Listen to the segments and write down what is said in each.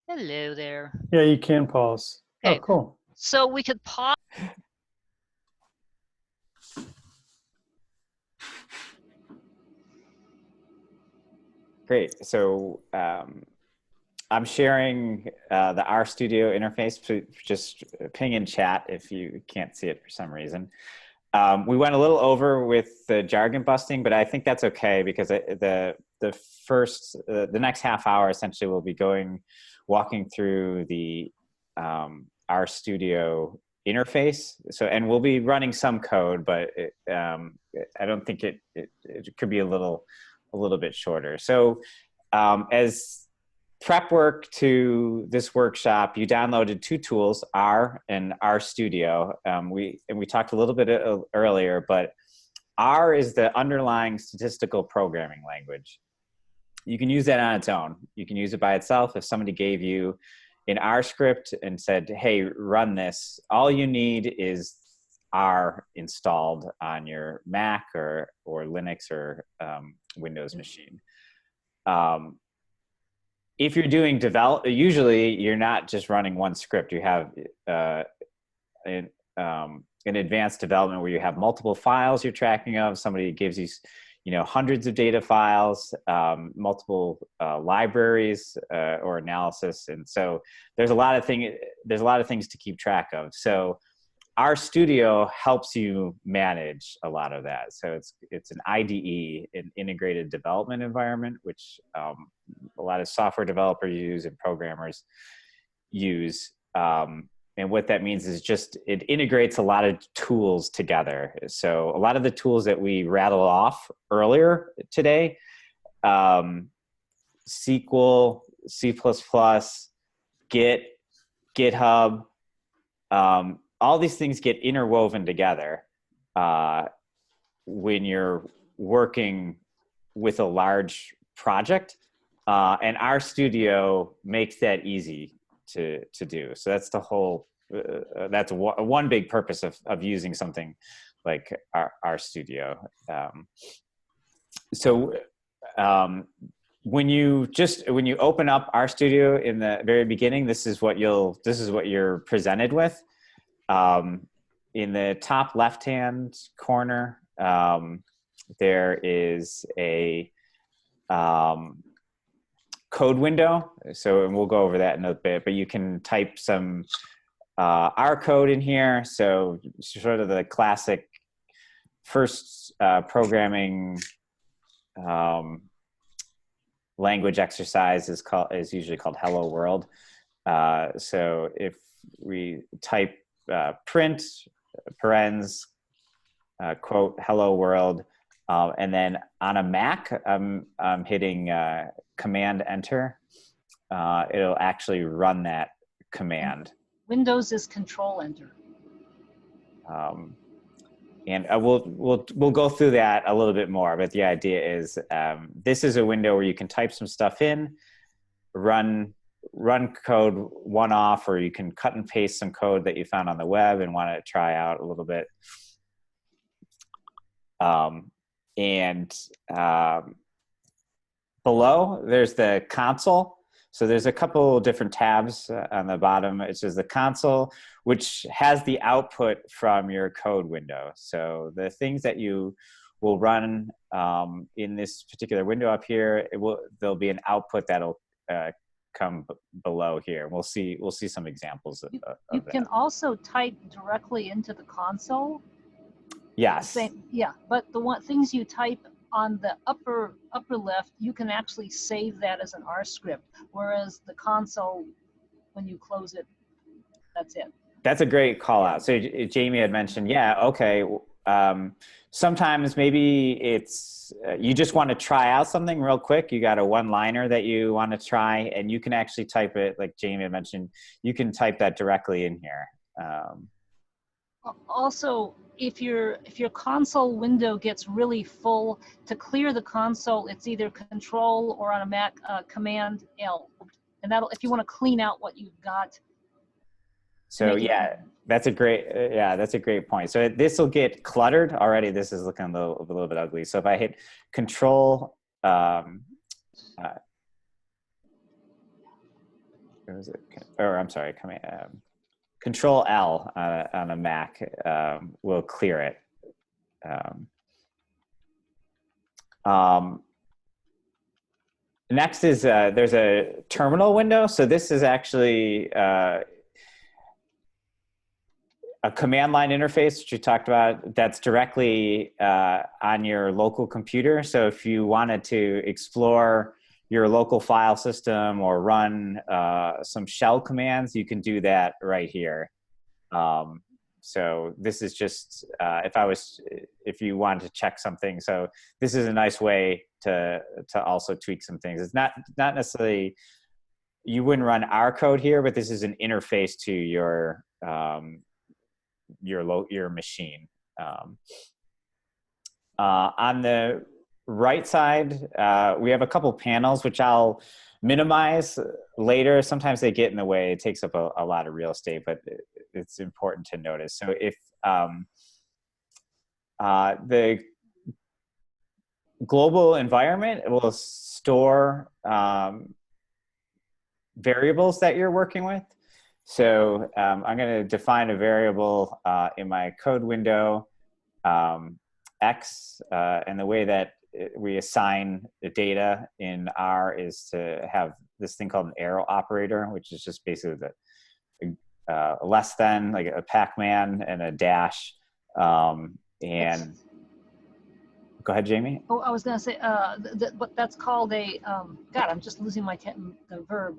Hello there. Yeah, you can pause. Okay. Oh, cool. So we could pause. Great. So I'm sharing the RStudio interface. So just ping in chat if you can't see it for some reason. We went a little over with the jargon busting, but I think that's okay because the next half hour essentially will be walking through the RStudio interface. So, and we'll be running some code, but I don't think it could be a little bit shorter. So as prep work to this workshop, you downloaded two tools, R and RStudio. We talked a little bit earlier, but R is the underlying statistical programming language. You can use that on its own. You can use it by itself. If somebody gave you an R script and said, hey, run this, all you need is R installed on your Mac or Linux or Windows machine. If you're doing usually you're not just running one script. You have an advanced development where you have multiple files you're tracking of. Somebody gives you, hundreds of data files, multiple libraries or analysis, and so there's a lot of things to keep track of. So RStudio helps you manage a lot of that. So it's an IDE, an integrated development environment, which a lot of software developers use and programmers use. And what that means is just it integrates a lot of tools together. So a lot of the tools that we rattled off earlier today, SQL, C++, Git, GitHub, all these things get interwoven together when you're working with a large project, and RStudio makes that easy to do. So that's the whole. That's one big purpose of using something like RStudio. When you open up RStudio in the very beginning, this is what you're presented with. In the top left-hand corner, there is a code window. So, and we'll go over that in a bit, but you can type some R code in here. So sort of the classic first programming language exercise is usually called Hello World. So if we type print parens quote hello world, and then on a Mac I'm hitting Command Enter, it'll actually run that command. Windows is Control Enter. And we'll go through that a little bit more, but the idea is this is a window where you can type some stuff in, run code one-off, or you can cut and paste some code that you found on the web and want to try out a little bit. Below, there's the console. So there's a couple different tabs on the bottom. It says the console, which has the output from your code window. So the things that you will run in this particular window up here, there'll be an output that'll come below here. We'll see some examples of that. You can also type directly into the console. Yes. Yeah, but things you type on the upper left, you can actually save that as an R script, whereas the console, when you close it, that's it. That's a great call out. So Jamie had mentioned, yeah, okay. Sometimes maybe it's you just want to try out something real quick. You got a one-liner that you want to try, and you can actually type it, like Jamie had mentioned, you can type that directly in here. Also, if your console window gets really full, to clear the console, it's either Control or on a Mac, Command L, and that'll, if you want to clean out what you've got. So yeah, that's a great point. So this will get cluttered already. This is looking a little bit ugly. So if I hit Control was it? Or I'm sorry, Control L on a Mac will clear it. Next is there's a terminal window. So this is actually a command line interface, which you talked about, that's directly on your local computer. So if you wanted to explore your local file system or run some shell commands, you can do that right here. So this is just if you wanted to check something. So this is a nice way to also tweak some things. It's not necessarily, you wouldn't run our code here, but this is an interface to your machine. On the right side, we have a couple panels, which I'll minimize later. Sometimes they get in the way. It takes up a lot of real estate, but it's important to notice. So if the global environment will store variables that you're working with. So I'm going to define a variable in my code window, X, and the way that we assign the data in R is to have this thing called an arrow operator, which is just basically the less than, like a Pac-Man, and a dash. And go ahead, Jamie. Oh, I was going to say, but that's called a, God, I'm just losing the verb.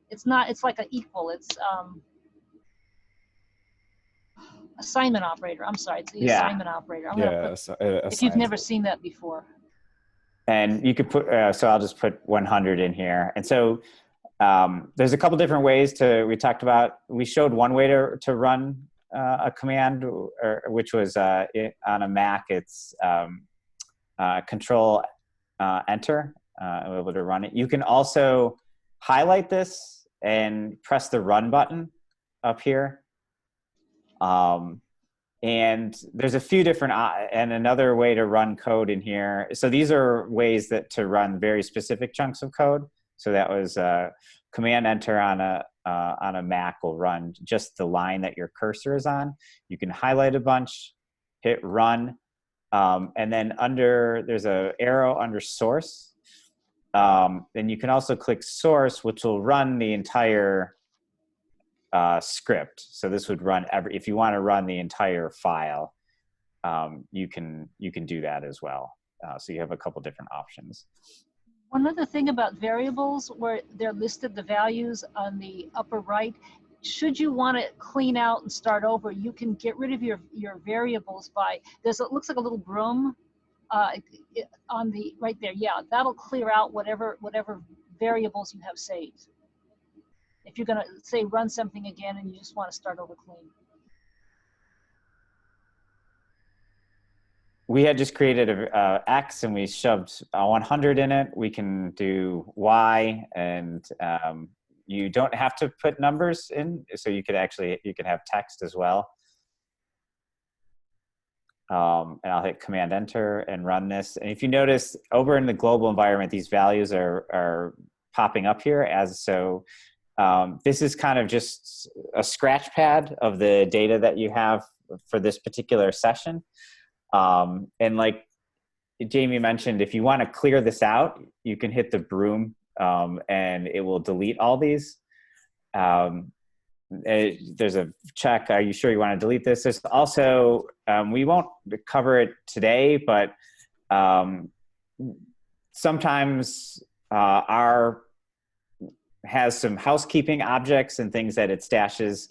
It's not, it's like an equal. It's assignment operator. I'm sorry, it's the assignment operator. I'm gonna put, if you've never seen that before. And you could put, so I'll just put 100 in here. And so there's a couple different ways we showed one way to run a command, which was on a Mac, it's Control Enter, I'm able to run it. You can also highlight this and press the run button up here. And there's a few different, and another way to run code in here. So these are ways to run very specific chunks of code. So that was Command Enter on a Mac will run just the line that your cursor is on. You can highlight a bunch, hit run, and then there's an arrow under source. Then you can also click source, which will run the entire script. So this would run if you want to run the entire file, you can do that as well. So you have a couple different options. One other thing about variables, where they're listed the values on the upper right, should you want to clean out and start over, you can get rid of your variables by, it looks like a little broom on the right there. Yeah, that'll clear out whatever variables you have saved. If you're going to say run something again and you just want to start over clean. We had just created a X and we shoved 100 in it. We can do Y, and you don't have to put numbers in. So you can have text as well. And I'll hit Command Enter and run this. And if you notice over in the global environment, these values are popping up here this is kind of just a scratch pad of the data that you have for this particular session. And like Jamie mentioned, if you want to clear this out, you can hit the broom and it will delete all these. There's a check, are you sure you want to delete this? There's also, we won't cover it today, but sometimes R has some housekeeping objects and things that it stashes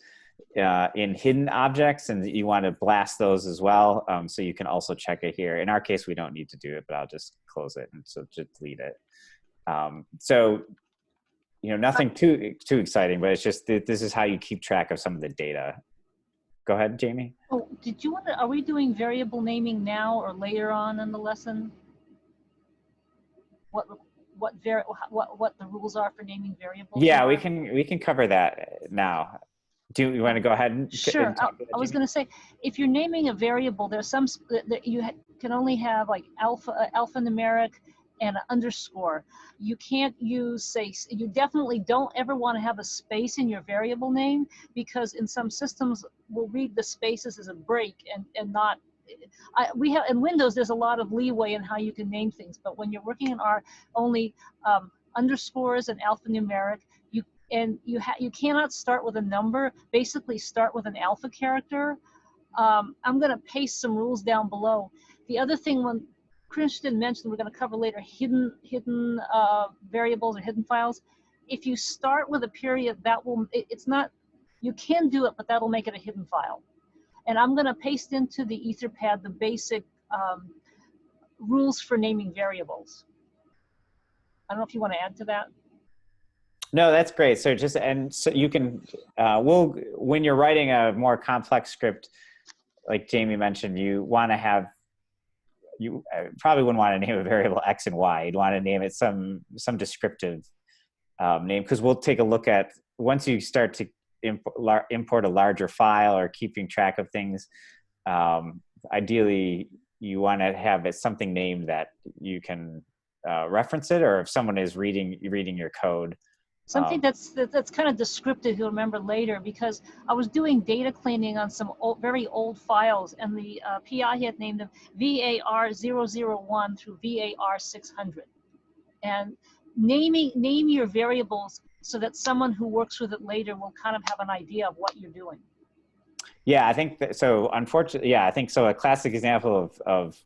in hidden objects, and you want to blast those as well. So you can also check it here. In our case, we don't need to do it, but I'll just close it and so just delete it. So, nothing too exciting, but it's just this is how you keep track of some of the data. Go ahead, Jamie. Oh, are we doing variable naming now or later on in the lesson? What the rules are for naming variables? Yeah, we can cover that now. Do you want to go ahead and sure? I was going to say, if you're naming a variable, there's some that you can only have like alphanumeric and an underscore. You can't use, say, you definitely don't ever want to have a space in your variable name, because in some systems we'll read the spaces as a break and not, we have in Windows there's a lot of leeway in how you can name things, but when you're working in R, only underscores and alphanumeric. You cannot start with a number. Basically, start with an alpha character. I'm going to paste some rules down below. The other thing, when Christian mentioned, we're going to cover later, hidden variables or hidden files. If you start with a period, that will, it's not, you can do it, but that'll make it a hidden file. And I'm going to paste into the Etherpad the basic rules for naming variables. I don't know if you want to add to that. No, that's great. So just, and so you can, when you're writing a more complex script, like Jamie mentioned, you want to have, you probably wouldn't want to name a variable X and Y. You'd want to name it some descriptive name, because we'll take a look at, once you start to import a larger file or keeping track of things, ideally you want to have it something named that you can reference it, or if someone is reading your code. Something that's kind of descriptive, you'll remember later, because I was doing data cleaning on some very old files, and the PI had named them VAR001 through VAR600. And name your variables so that someone who works with it later will kind of have an idea of what you're doing. Yeah, I think that, so unfortunately, yeah, I think so. A classic example of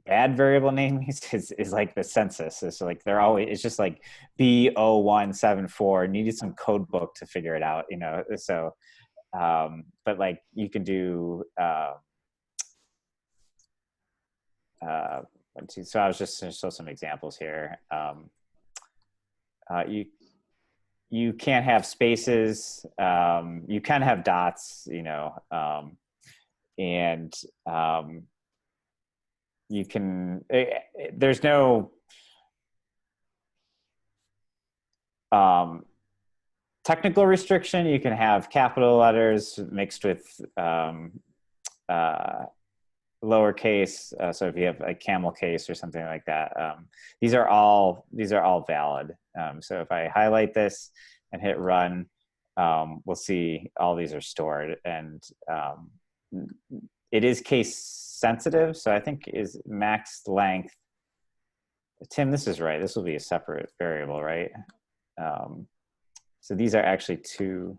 bad variable naming is like the census. It's like they're always, it's just like B0174, needed some code book to figure it out, you know. So but like you can do let's see, so I was just going to show some examples here. You can't have spaces, you can have dots, you know, and you can, there's no technical restriction. You can have capital letters mixed with lowercase. So if you have a camel case or something like that, these are all valid. So if I highlight this and hit run, we'll see all these are stored, and it is case sensitive. So I think is max length. Tim, this is right. This will be a separate variable, right? So these are actually two.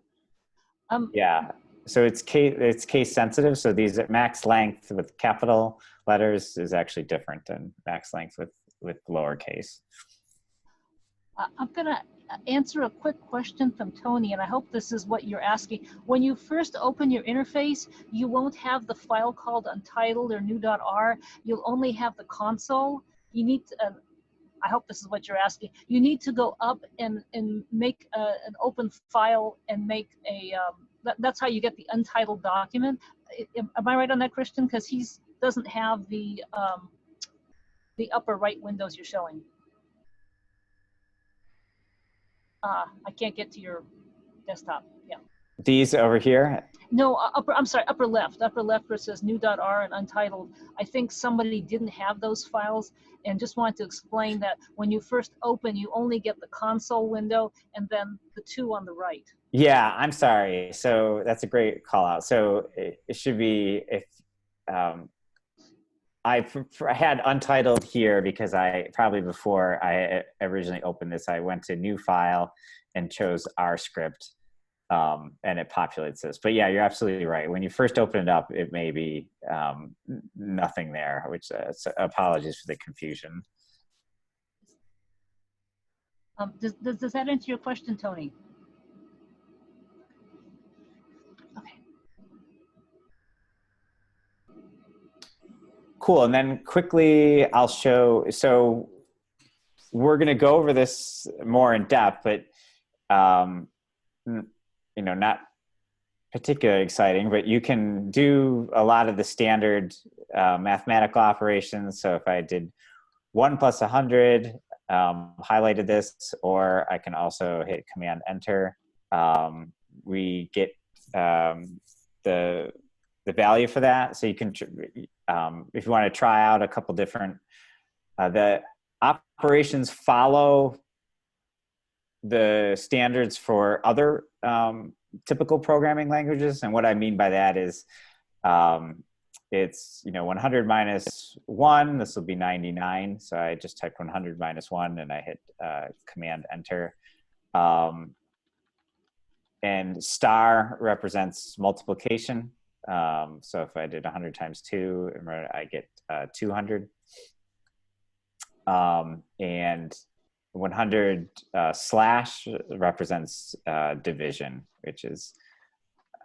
Yeah. So it's case sensitive. So these max length with capital letters is actually different than max length with lowercase. I'm going to answer a quick question from Tony, and I hope this is what you're asking. When you first open your interface, you won't have the file called untitled or new.r. You'll only have the console. You need to, I hope this is what you're asking. You need to go up and make an open file and make a, that's how you get the untitled document. Am I right on that, Christian? Because he doesn't have the upper right windows you're showing. I can't get to your desktop. Yeah. These over here? No, I'm sorry, upper left where it says new.r and untitled. I think somebody didn't have those files, and just wanted to explain that when you first open, you only get the console window and then the two on the right. Yeah, I'm sorry. So that's a great call out. So it should be, if I had untitled here because probably before I originally opened this, I went to new file and chose R script, and it populates this. But yeah, you're absolutely right. When you first open it up, it may be nothing there, which so apologies for the confusion. Does that answer your question, Tony? Okay. Cool. And then quickly, I'll show. So we're going to go over this more in depth, but you know, not particularly exciting. But you can do a lot of the standard mathematical operations. So if I did 1 plus 100, highlighted this, or I can also hit Command Enter. We get the value for that. So you can, if you want to try out a couple different, operations follow the standards for other typical programming languages. And what I mean by that is it's, 100 minus 1, this will be 99. So I just typed 100 minus 1 and I hit Command Enter. And star represents multiplication. So if I did 100 times 2, I get 200. And 100 slash represents division, which is,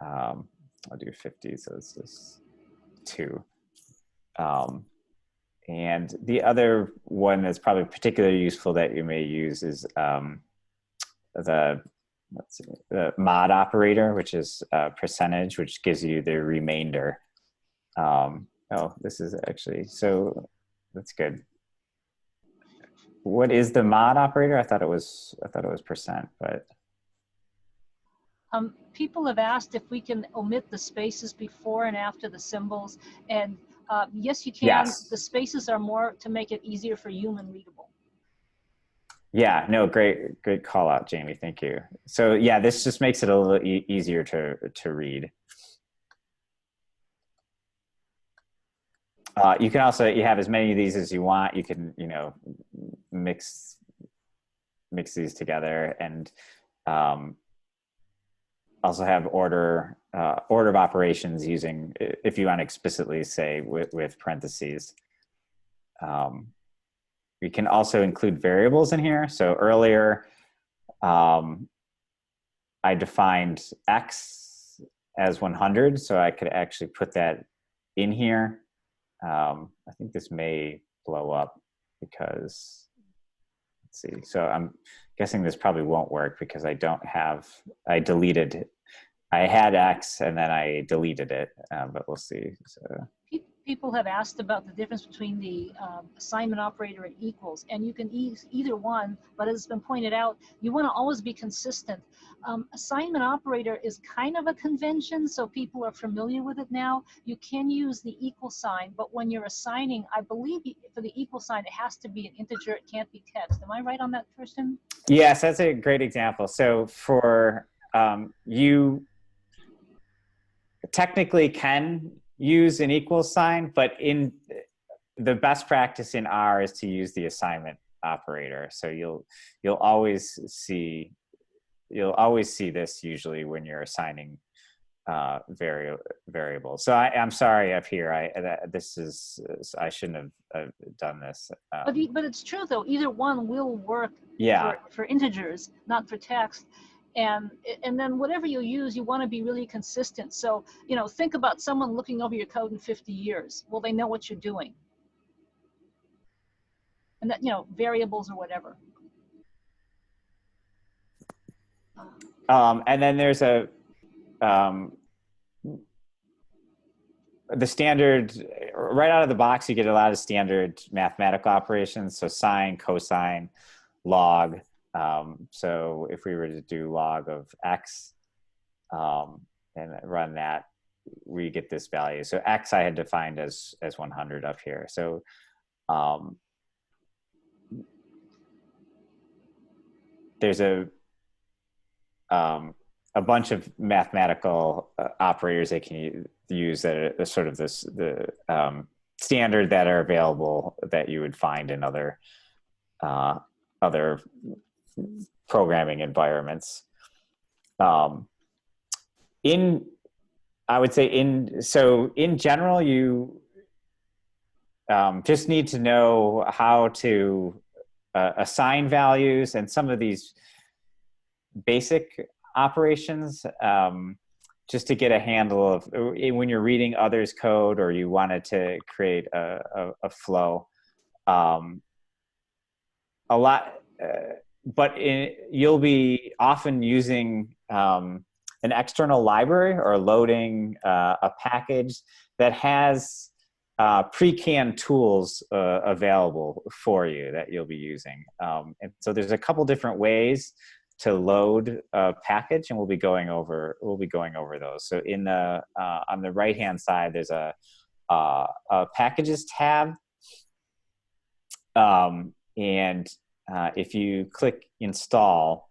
I'll do 50, so it's just 2. And the other one that's probably particularly useful that you may use is the mod operator, which is percentage, which gives you the remainder. Oh, this is actually, so that's good. What is the mod operator? I thought it was percent, but. People have asked if we can omit the spaces before and after the symbols, and yes, you can. Yes. The spaces are more to make it easier for human readable. Yeah, no, great call out, Jamie. Thank you. So yeah, this just makes it a little easier to read. You can also, you have as many of these as you want. You can, mix these together, and also have order of operations using, if you want to explicitly say with parentheses. We can also include variables in here. So earlier, I defined X as 100, so I could actually put that in here. I think this may blow up because, let's see. So I'm guessing this probably won't work because I deleted, I had X and then I deleted it, but we'll see. So. People have asked about the difference between the assignment operator and equals, and you can use either one, but as has been pointed out, you want to always be consistent. Assignment operator is kind of a convention, so people are familiar with it now. You can use the equal sign, but when you're assigning, I believe for the equal sign, it has to be an integer, it can't be text. Am I right on that, Kirsten? Yes, that's a great example. So for you technically can use an equal sign, but in the best practice in R is to use the assignment operator. So you'll always see this usually when you're assigning variables. So I'm sorry up here. I shouldn't have done this. But it's true though. Either one will work. Yeah. For integers, not for text. And then whatever you use, you want to be really consistent. So, think about someone looking over your code in 50 years. Well, they know what you're doing. And that, variables or whatever. And then there's the standard, right out of the box, you get a lot of standard mathematical operations. So sine, cosine, log. So if we were to do log of X and run that, we get this value. So X I had defined as 100 up here. So there's a bunch of mathematical operators they can use that are sort of the standard that are available that you would find in other programming environments. I would say in general, you just need to know how to assign values and some of these basic operations, just to get a handle of when you're reading others' code or you wanted to create a flow. A lot, but you'll be often using an external library or loading a package that has pre-canned tools available for you that you'll be using. And so there's a couple different ways to load a package, and we'll be going over those. So in the on the right hand side, there's a packages tab. And if you click install,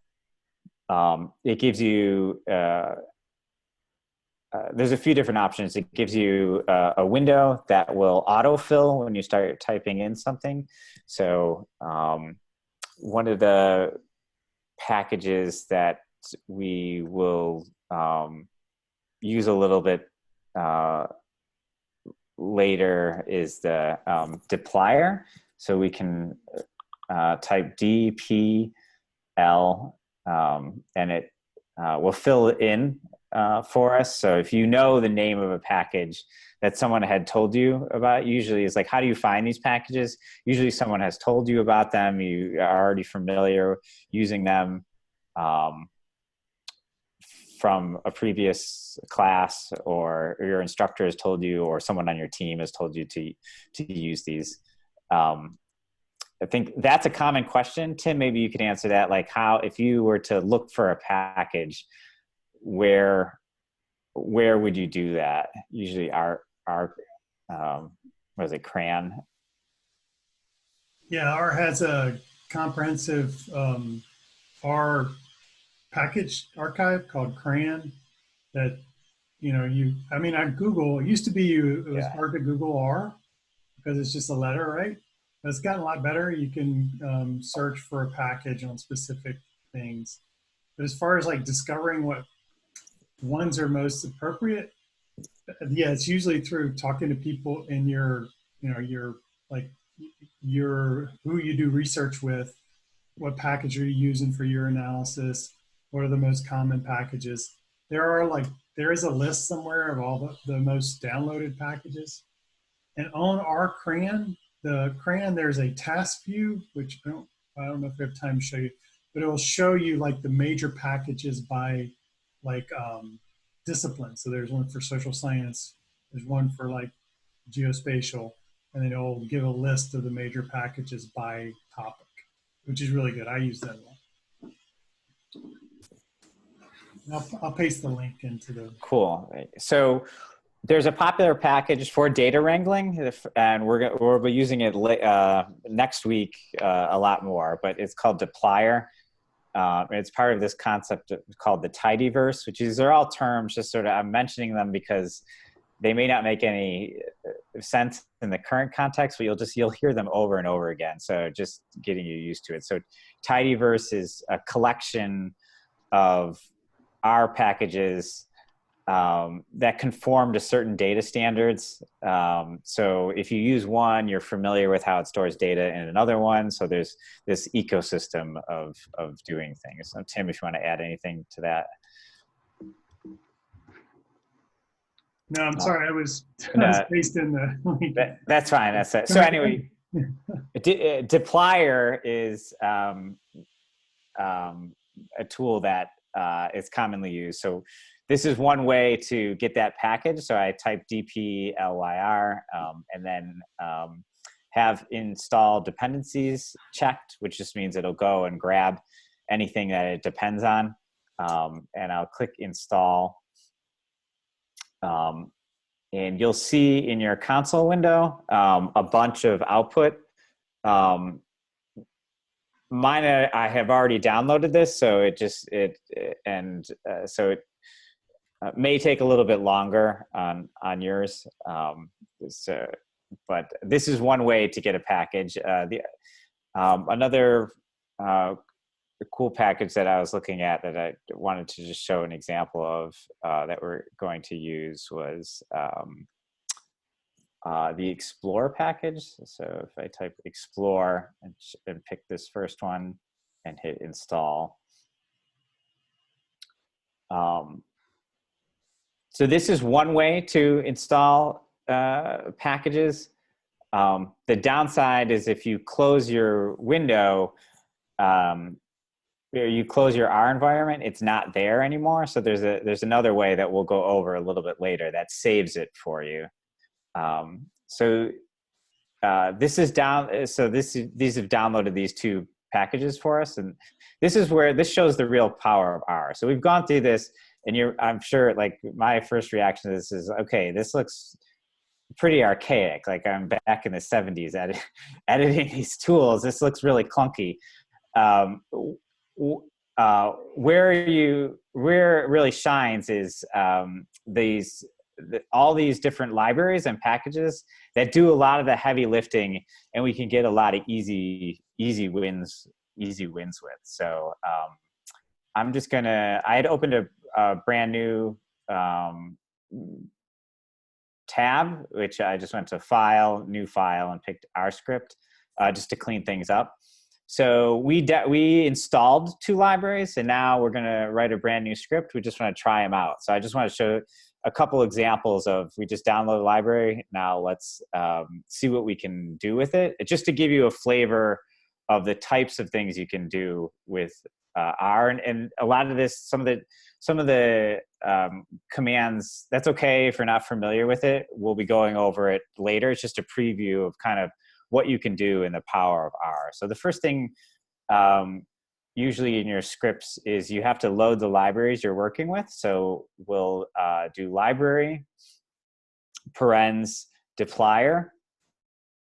it gives you, there's a few different options. It gives you a window that will autofill when you start typing in something. So one of the packages that we will use a little bit later is the dplyr. So we can type DPL, and it will fill it in for us. So if you know the name of a package that someone had told you about, usually it's like, how do you find these packages? Usually someone has told you about them. You are already familiar using them from a previous class, or your instructor has told you, or someone on your team has told you to use these. I think that's a common question. Tim, maybe you could answer that. Like, how, if you were to look for a package, where would you do that? Usually our what is it, CRAN? Yeah, R has a comprehensive R package archive called CRAN that, you know, I mean, on Google, it used to be it was hard to Google R because it's just a letter, right? But it's gotten a lot better. You can search for a package on specific things. But as far as like discovering what ones are most appropriate, yeah, it's usually through talking to people in your, you know, who you do research with, what package are you using for your analysis, what are the most common packages. There is a list somewhere of all the most downloaded packages. And on our CRAN, there's a task view, which I don't know if we have time to show you, but it will show you like the major packages by like discipline. So there's one for social science, there's one for like geospatial, and then it'll give a list of the major packages by topic, which is really good. I use that a lot. I'll paste the link into the. Cool. So there's a popular package for data wrangling, and we'll be using it next week a lot more, but it's called dplyr. It's part of this concept called the Tidyverse, which these are all terms, just sort of, I'm mentioning them because they may not make any sense in the current context, but you'll hear them over and over again. So just getting you used to it. So Tidyverse is a collection of R packages that conform to certain data standards. So if you use one, you're familiar with how it stores data in another one. So there's this ecosystem of doing things. So Tim, if you want to add anything to that. No, I'm sorry. I was based in the. That's fine. That's it. So anyway, dplyr is a tool that is commonly used. So this is one way to get that package. So I type dplyr and then have install dependencies checked, which just means it'll go and grab anything that it depends on. And I'll click install. And you'll see in your console window a bunch of output. Mine, I have already downloaded this, so it may take a little bit longer on yours. But this is one way to get a package. Another cool package that I was looking at that I wanted to just show an example of that we're going to use was the explore package. So if I type explore and pick this first one and hit install. So this is one way to install packages. The downside is if you close your window, you close your R environment, it's not there anymore. So there's another way that we'll go over a little bit later that saves it for you. This is down. So these have downloaded these two packages for us, and this is where this shows the real power of R. So we've gone through this, and I'm sure like my first reaction to this is, okay, this looks pretty archaic. Like I'm back in the 70s editing these tools. This looks really clunky. Where it really shines is all these different libraries and packages that do a lot of the heavy lifting, and we can get a lot of easy wins with. So I'm just I had opened a brand new tab, which I just went to File, New File, and picked R script just to clean things up. So we installed 2 libraries, and now we're going to write a brand new script. We just want to try them out. So I just want to show a couple examples of, we just download a library. Now let's see what we can do with it. Just to give you a flavor of the types of things you can do with R, and a lot of this, some of the commands, that's okay if you're not familiar with it. We'll be going over it later. It's just a preview of kind of what you can do in the power of R. So the first thing usually in your scripts is you have to load the libraries you're working with. So we'll do library, parens, dplyr,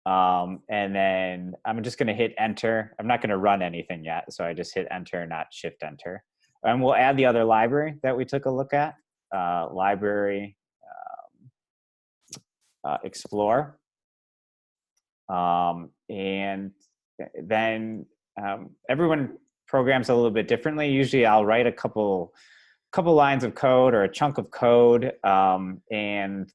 and then I'm just going to hit enter. I'm not going to run anything yet, so I just hit enter, not shift enter. And we'll add the other library that we took a look at, library explore. And then everyone programs a little bit differently. Usually I'll write a couple lines of code or a chunk of code, and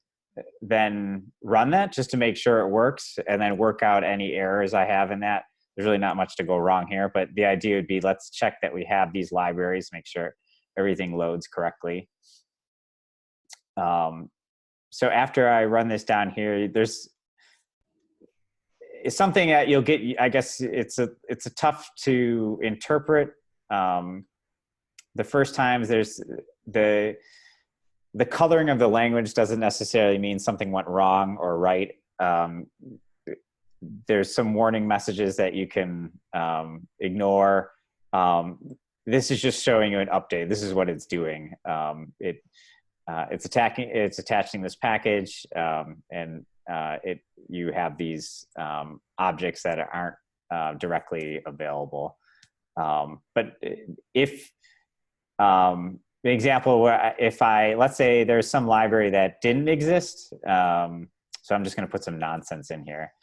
then run that just to make sure it works, and then work out any errors I have in that. There's really not much to go wrong here, but the idea would be, let's check that we have these libraries, make sure everything loads correctly. So after I run this down here, it's something that you'll get, I guess it's a tough to interpret. The first times there's the coloring of the language doesn't necessarily mean something went wrong or right. There's some warning messages that you can ignore. This is just showing you an update. This is what it's doing. It's attaching this package, and you have these objects that aren't directly available. But if the example where let's say there's some library that didn't exist, so I'm just going to put some nonsense in here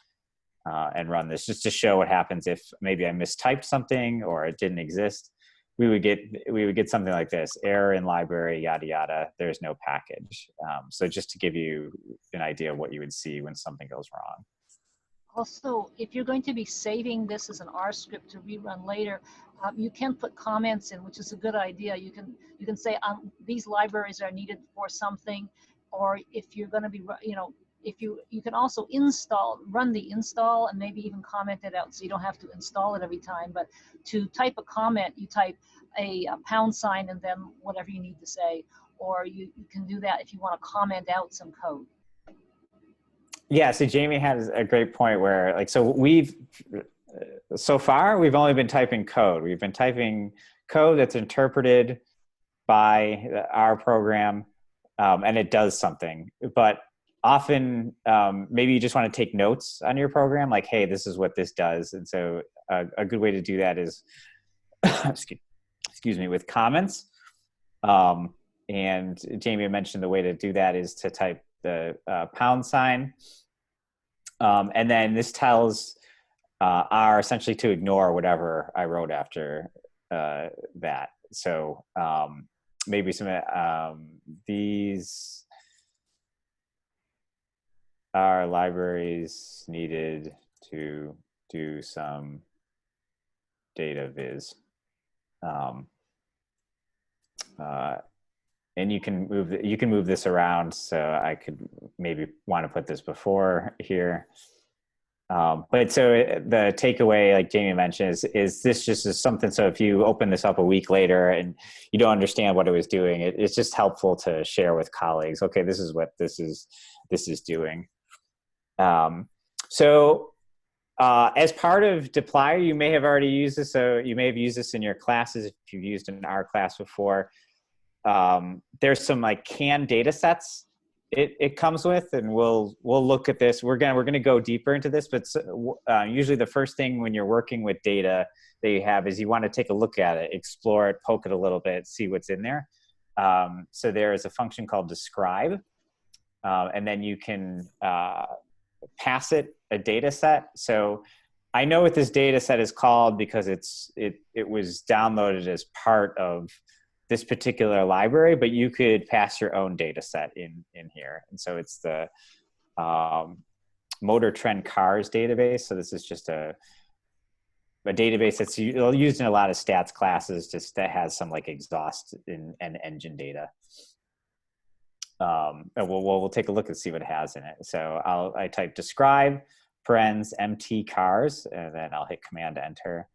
and run this just to show what happens if maybe I mistyped something or it didn't exist. We would get something like this: error in library, yada yada. There's no package. So just to give you an idea of what you would see when something goes wrong. Also, if you're going to be saving this as an R script to rerun later, you can put comments in, which is a good idea. You can say these libraries are needed for something, or if you're going to be, you can also run the install, and maybe even comment it out so you don't have to install it every time. But to type a comment, you type a £, and then whatever you need to say, or you can do that if you want to comment out some code. Yeah, so Jamie has a great point where, so far we've only been typing code. We've been typing code that's interpreted by our program, and it does something. But often, maybe you just want to take notes on your program, like, hey, this is what this does. And so a good way to do that is, excuse me, with comments. And Jamie mentioned the way to do that is to type the £, and then this tells R essentially to ignore whatever I wrote after that. So maybe these are libraries needed to do some data viz. And you can move this around. So I could maybe want to put this before here. But so the takeaway, like Jamie mentioned, is this just is something. So if you open this up a week later and you don't understand what it was doing, it's just helpful to share with colleagues. Okay, this is what this is doing. So as part of dplyr, you may have already used this. So you may have used this in your classes if you've used an R class before. There's some like canned data sets it comes with, and we'll look at this. We're gonna go deeper into this, but usually the first thing when you're working with data that you have is you want to take a look at it, explore it, poke it a little bit, see what's in there. So there is a function called describe, and then you can pass it a data set. So I know what this data set is called because it was downloaded as part of this particular library, but you could pass your own data set in here. And so it's the motor trend cars database. So this is just a database that's used in a lot of stats classes, just that has some like exhaust and engine data. And we'll take a look and see what it has in it. So I type describe parens MT cars, and then I'll hit Command Enter.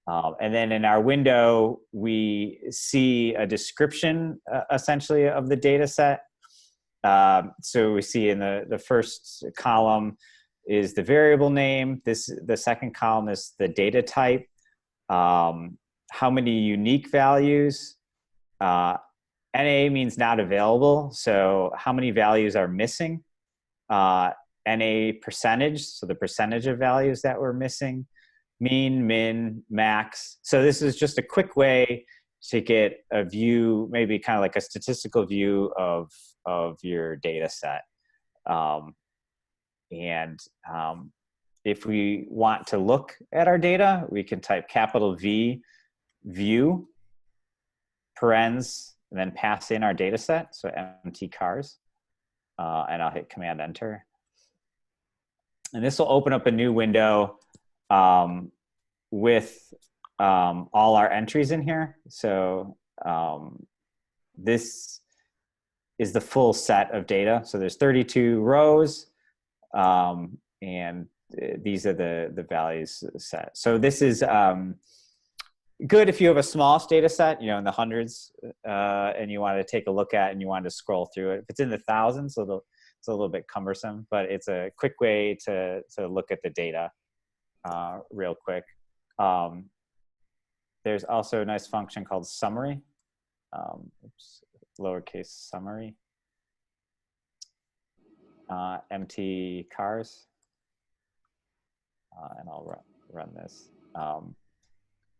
And then in our window, we see a description essentially of the data set. So we see in the first column is the variable name. The second column is the data type. How many unique values? NA means not available. So how many values are missing? NA percentage, so the percentage of values that we're missing. Mean, min, max. So this is just a quick way to get a view, maybe kind of like a statistical view of your data set. If we want to look at our data, we can type capital V, view, parens, and then pass in our data set, so MT cars, and I'll hit Command Enter. And this will open up a new window with all our entries in here. So this is the full set of data. So there's 32 rows, and these are the values set. So this is good if you have a small data set, you know, in the hundreds, and you want to take a look at and you want to scroll through it. If it's in the thousands, it's a little bit cumbersome, but it's a quick way to look at the data real quick. There's also a nice function called summary, lowercase summary, MT cars, and I'll run this.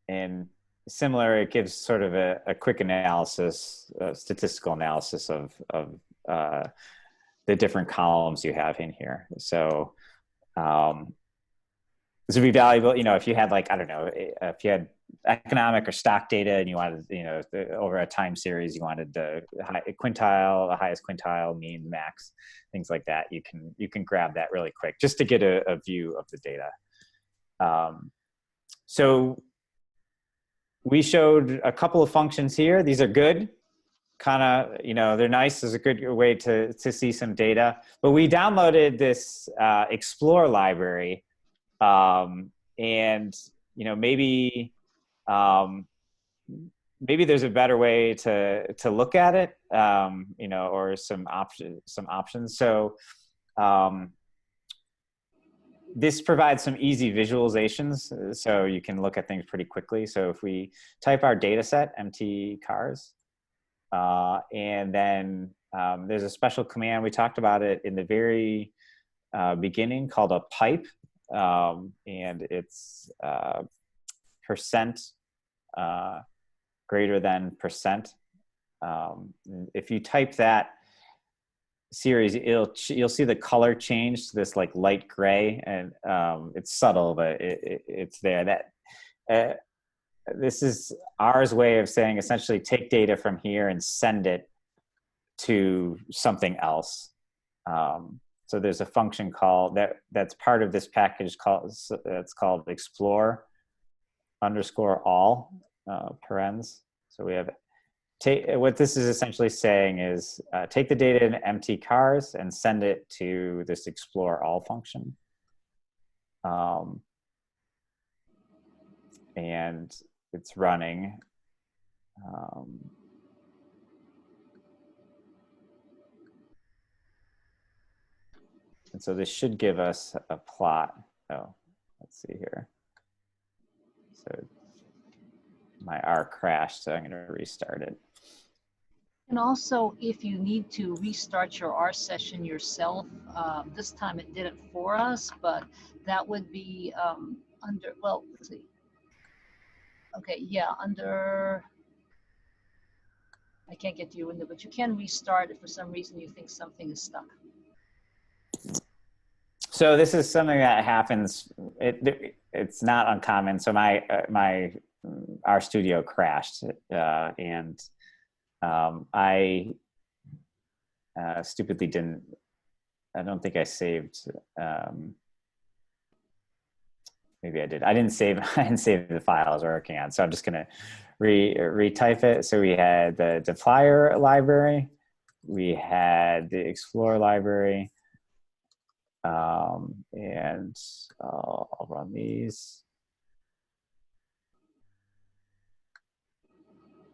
And similar, it gives sort of a quick analysis, statistical analysis of the different columns you have in here. So this would be valuable, you know, if you had like, I don't know, if you had economic or stock data and you wanted, you know, over a time series, you wanted the quintile, the highest quintile, mean, max, things like that. You can grab that really quick just to get a view of the data. So we showed a couple of functions here. These are good. Kind of, you know, they're nice. It's a good way to see some data. But we downloaded this Explore library, and you know, maybe there's a better way to look at it, you know, or some options. So this provides some easy visualizations, so you can look at things pretty quickly. So if we type our data set, MT cars, and then there's a special command, we talked about it in the very beginning, called a pipe, and it's percent greater than percent. If you type that series, you'll see the color change to this like light gray, and it's subtle, but it's there. That this is ours way of saying essentially take data from here and send it to something else. So there's a function called that's part of this package that's called explore _ all parens. So we have what this is essentially saying is take the data in MT cars and send it to this explore all function. And it's running. And so this should give us a plot. Oh, let's see here. So my R crashed, so I'm going to restart it. And also, if you need to restart your R session yourself, this time it did it for us, but that would be under, well, let's see. Okay, yeah, under, I can't get to your window, but you can restart if for some reason you think something is stuck. So this is something that happens. It's not uncommon. So my RStudio crashed, and I stupidly didn't. I don't think I saved. Maybe I did. I didn't save. I didn't save the file I was working on. So I'm just gonna retype it. So we had the dplyr library, we had the Explorer library, and I'll run these.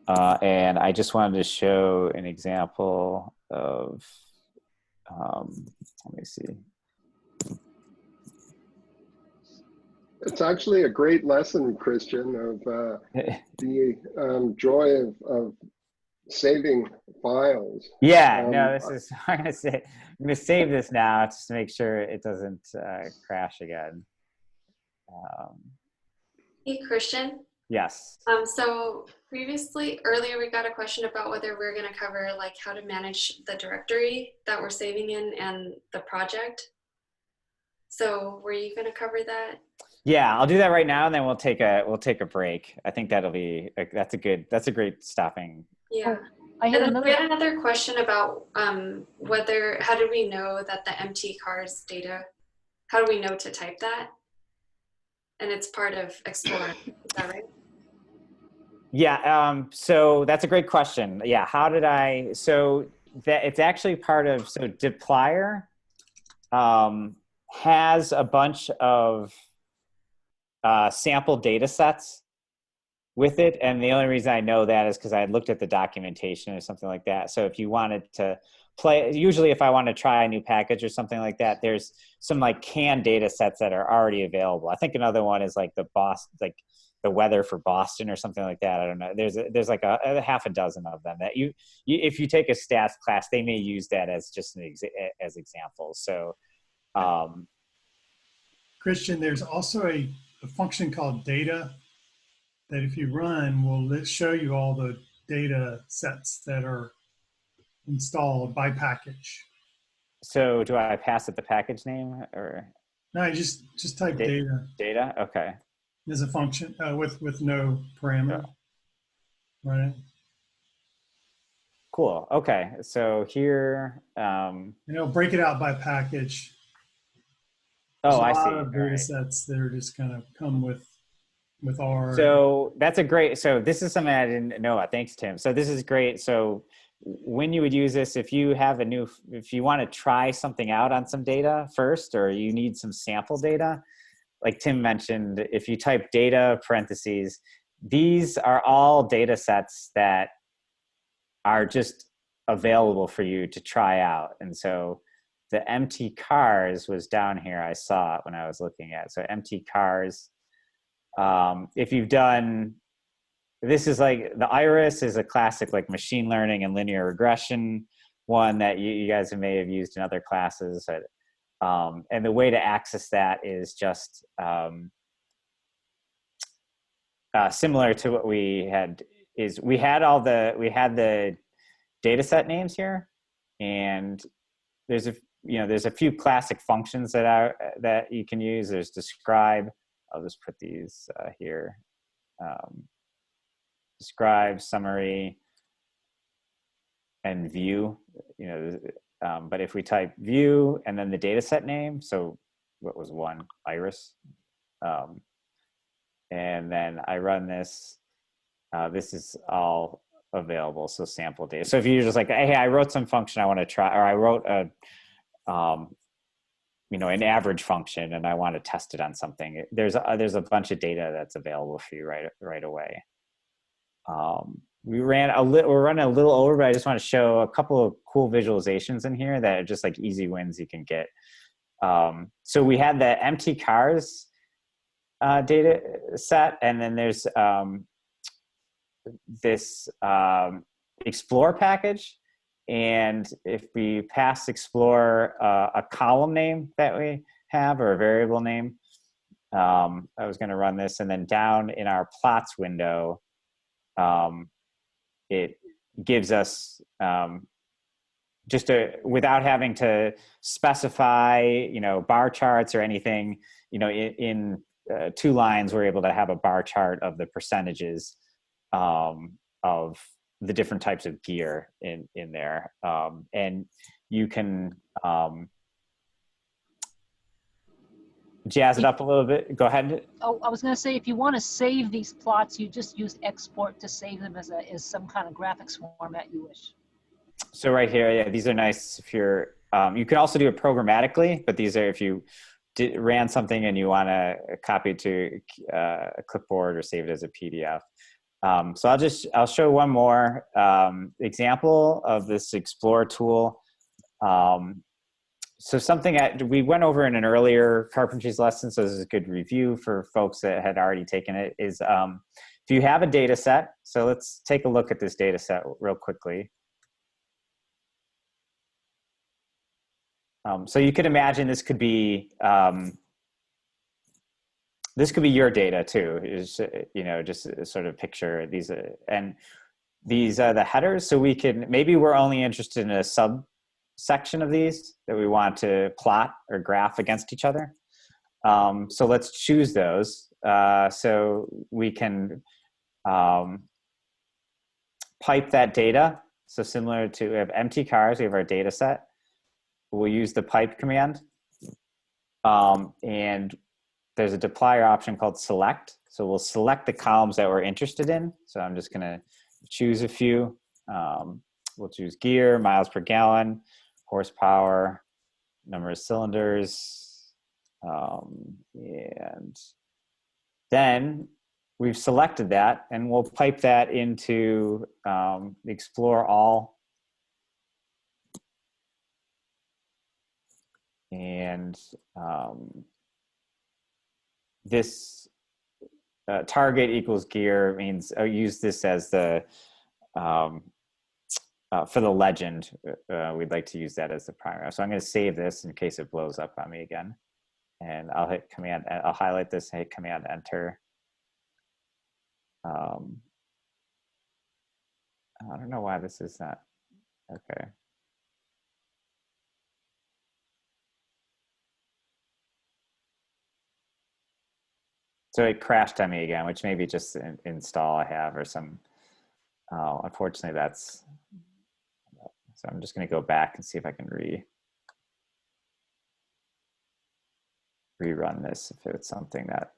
And I just wanted to show an example of. Let me see. It's actually a great lesson, Christian, of the joy of saving files. Yeah, no, this is, I'm gonna save this now just to make sure it doesn't crash again. Hey, Christian. Yes. So earlier we got a question about whether we're going to cover like how to manage the directory that we're saving in and the project. So were you going to cover that? Yeah, I'll do that right now, and then we'll take a break. I think that'll be that's a great stopping. Yeah. I had we had another question about how do we know that the empty cars data, how do we know to type that? And it's part of Explorer, is that right? Yeah, so that's a great question. Yeah, how did I, so that it's actually part of, so dplyr has a bunch of sample data sets with it. And the only reason I know that is because I had looked at the documentation or something like that. So if you wanted to play, usually if I want to try a new package or something like that, there's some like canned data sets that are already available. I think another one is like the weather for Boston or something like that. I don't know. There's like a half a dozen of them that you if you take a stats class, they may use that as just as examples. So, Christian, there's also a function called data that if you run will show you all the data sets that are installed by package. So do I pass it the package name or? No, just type data. Data, okay. There's a function with no parameter. Yeah. Right. Cool. Okay. So here, and it'll break it out by package. Oh, I see. There's a lot of data sets that are just kind of come with R. So that's a great, so this is something I didn't know. Thanks, Tim. So this is great. So when you would use this, if you want to try something out on some data first, or you need some sample data, like Tim mentioned, if you type data parentheses, these are all data sets that are just available for you to try out. And so the empty cars was down here. I saw it when I was looking at it. So empty cars. If you've done, this is like the iris is a classic like machine learning and linear regression one that you guys may have used in other classes. And the way to access that is just similar to what we had. Is we had the data set names here, and there's a few classic functions that you can use. There's describe. I'll just put these here. Describe, summary, and view. But if we type view and then the data set name, so what was one? Iris. And then I run this. This is all available, so sample data. So if you're just like, hey, I wrote some function I want to try, or I wrote an average function and I want to test it on something, there's a bunch of data that's available for you right away. We're running a little over, but I just want to show a couple of cool visualizations in here that are just like easy wins you can get. So we had the empty cars data set, and then there's this explore package. And if we pass explore a column name that we have or a variable name, I was going to run this, and then down in our plots window, it gives us without having to specify, bar charts or anything, in 2 lines, we're able to have a bar chart of the percentages of the different types of gear in there. And you can jazz it up a little bit. Go ahead. Oh, I was going to say, if you want to save these plots, you just use export to save them as some kind of graphics format you wish. So right here, yeah, these are nice if you're, you can also do it programmatically, but these are if you ran something and you want to copy it to a clipboard or save it as a PDF. So I'll show one more example of this Explore tool. So something we went over in an earlier carpentries lesson, so this is a good review for folks that had already taken it, is if you have a data set, so let's take a look at this data set real quickly. So you could imagine this could be your data too. Is just sort of picture these, and these are the headers. So maybe we're only interested in a subsection of these that we want to plot or graph against each other. So let's choose those. So we can pipe that data. So similar to, we have empty cars, we have our data set. We'll use the pipe command. And there's a deployer option called select. So we'll select the columns that we're interested in. So I'm just gonna choose a few. We'll choose gear, miles per gallon, horsepower, number of cylinders. And then we've selected that, and we'll pipe that into Explore All. And this target equals gear means I'll use this as the for the legend. We'd like to use that as the primary. So I'm going to save this in case it blows up on me again. And I'll hit Command. I'll highlight this and hit Command Enter. I don't know why this is not okay. So it crashed on me again, which maybe just an install I have or some, unfortunately that's, so I'm just gonna go back and see if I can rerun this if it's something that.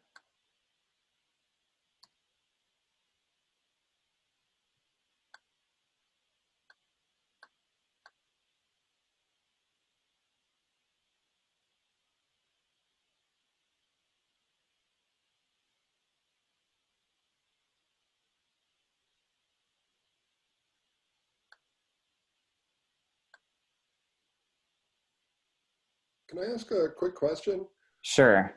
Can I ask a quick question? Sure.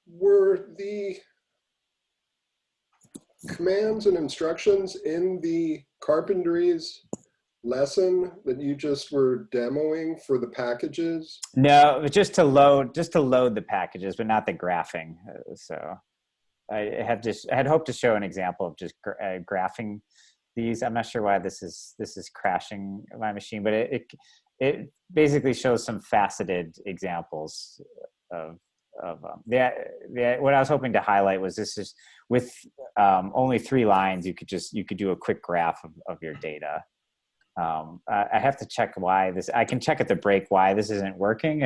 Were the commands and instructions in the carpentries lesson that you just were demoing for the packages? No, just to load the packages, but not the graphing. So I had hoped to show an example of just graphing these. I'm not sure why this is crashing my machine, but it basically shows some faceted examples of what I was hoping to highlight was this is with only 3 lines, you could do a quick graph of your data. I have to check why this, I can check at the break why this isn't working,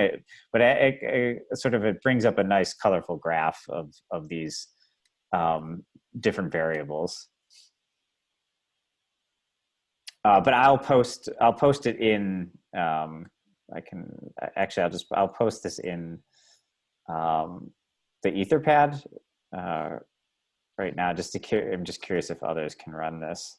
but it brings up a nice colorful graph of these different variables. But I'll post it in, I'll post this in the Etherpad right now, I'm just curious if others can run this.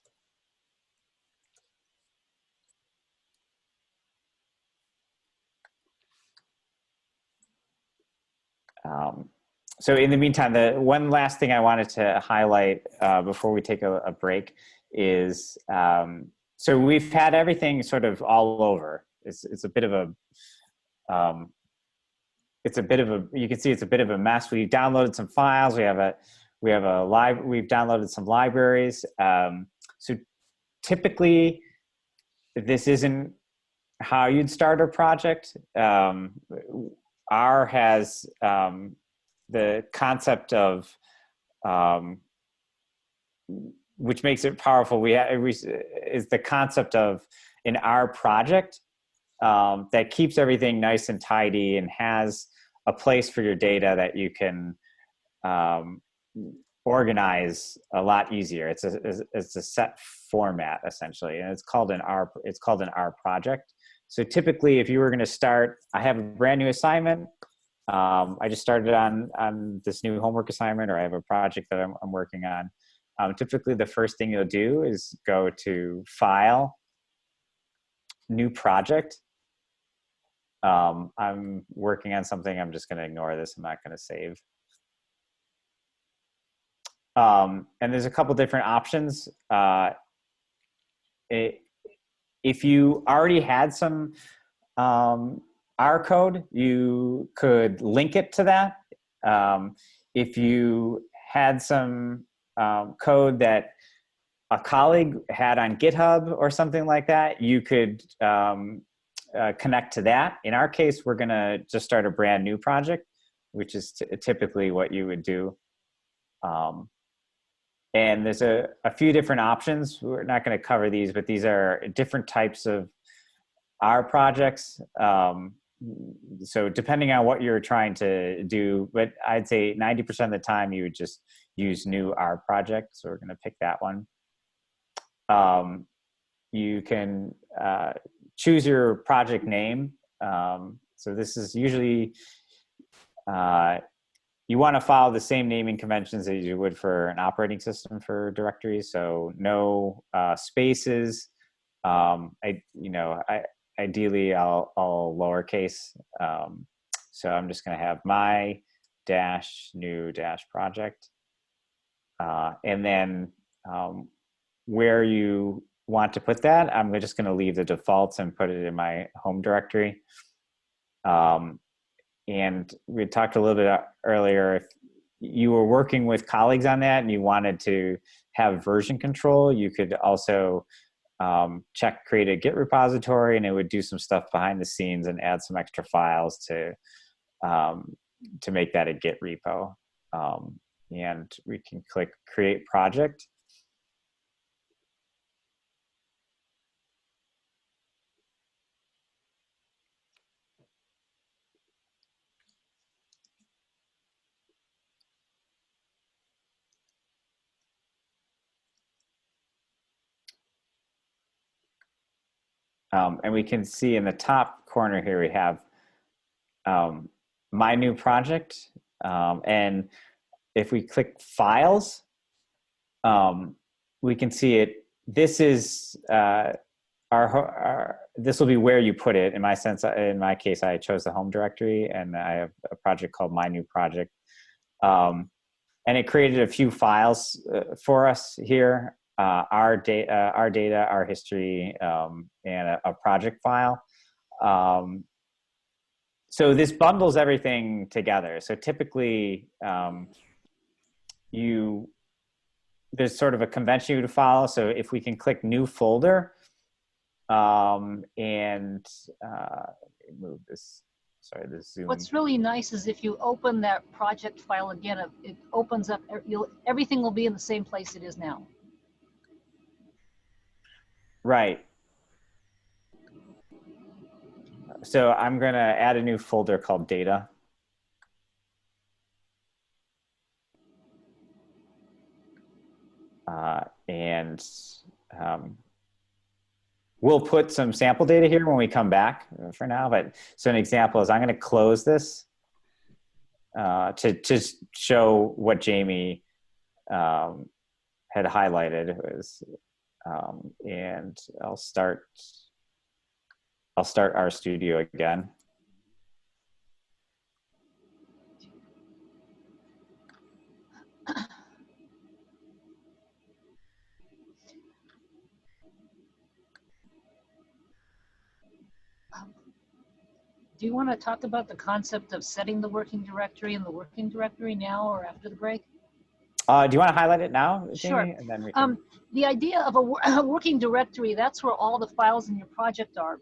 So in the meantime, the one last thing I wanted to highlight before we take a break is So we've had everything sort of all over. It's a bit of a you can see it's a bit of a mess. We've downloaded some files. We've downloaded some libraries. So typically, this isn't how you'd start a project. R has the concept of which makes it powerful. Is the concept of an R project that keeps everything nice and tidy and has a place for your data that you can organize a lot easier. It's a set format essentially, and it's called an R project. So typically, if you were going to start, I have a brand new assignment. I just started on this new homework assignment, or I have a project that I'm working on. Typically, the first thing you'll do is go to File, New Project. I'm working on something. I'm just going to ignore this. I'm not going to save. And there's a couple different options. If you already had some R code, you could link it to that. If you had some code that a colleague had on GitHub or something like that, you could connect to that. In our case, we're going to just start a brand new project, which is typically what you would do. And there's a few different options. We're not going to cover these, but these are different types of R projects. So depending on what you're trying to do, but I'd say 90% of the time you would just use new R project. So we're going to pick that one. You can choose your project name. So this is usually, you want to follow the same naming conventions that you would for an operating system for directories. So no spaces. Ideally, I'll lowercase. So I'm just going to have my -new -project. And then where you want to put that, I'm just going to leave the defaults and put it in my home directory. And we talked a little bit earlier, if you were working with colleagues on that and you wanted to have version control, you could also create a Git repository, and it would do some stuff behind the scenes and add some extra files to make that a Git repo. And we can click Create Project. And we can see in the top corner here, we have my new project. And if we click Files, we can see it. This is this will be where you put it. In my case, I chose the home directory, and I have a project called My New Project. And it created a few files for us here. Our data, our history, and a project file. So this bundles everything together. So typically, there's sort of a convention you to follow. So if we can click New Folder, and move this. Sorry, this Zoom. What's really nice is if you open that project file again, it opens up. Everything will be in the same place it is now. Right. So I'm going to add a new folder called Data. And we'll put some sample data here when we come back for now. But so an example is I'm going to close this to just show what Jamie had highlighted. It was, and I'll start RStudio again. Do you want to talk about the concept of setting the working directory in the working directory now or after the break? Do you want to highlight it now, Jamie? Sure. And then we can... The idea of a working directory, that's where all the files in your project are.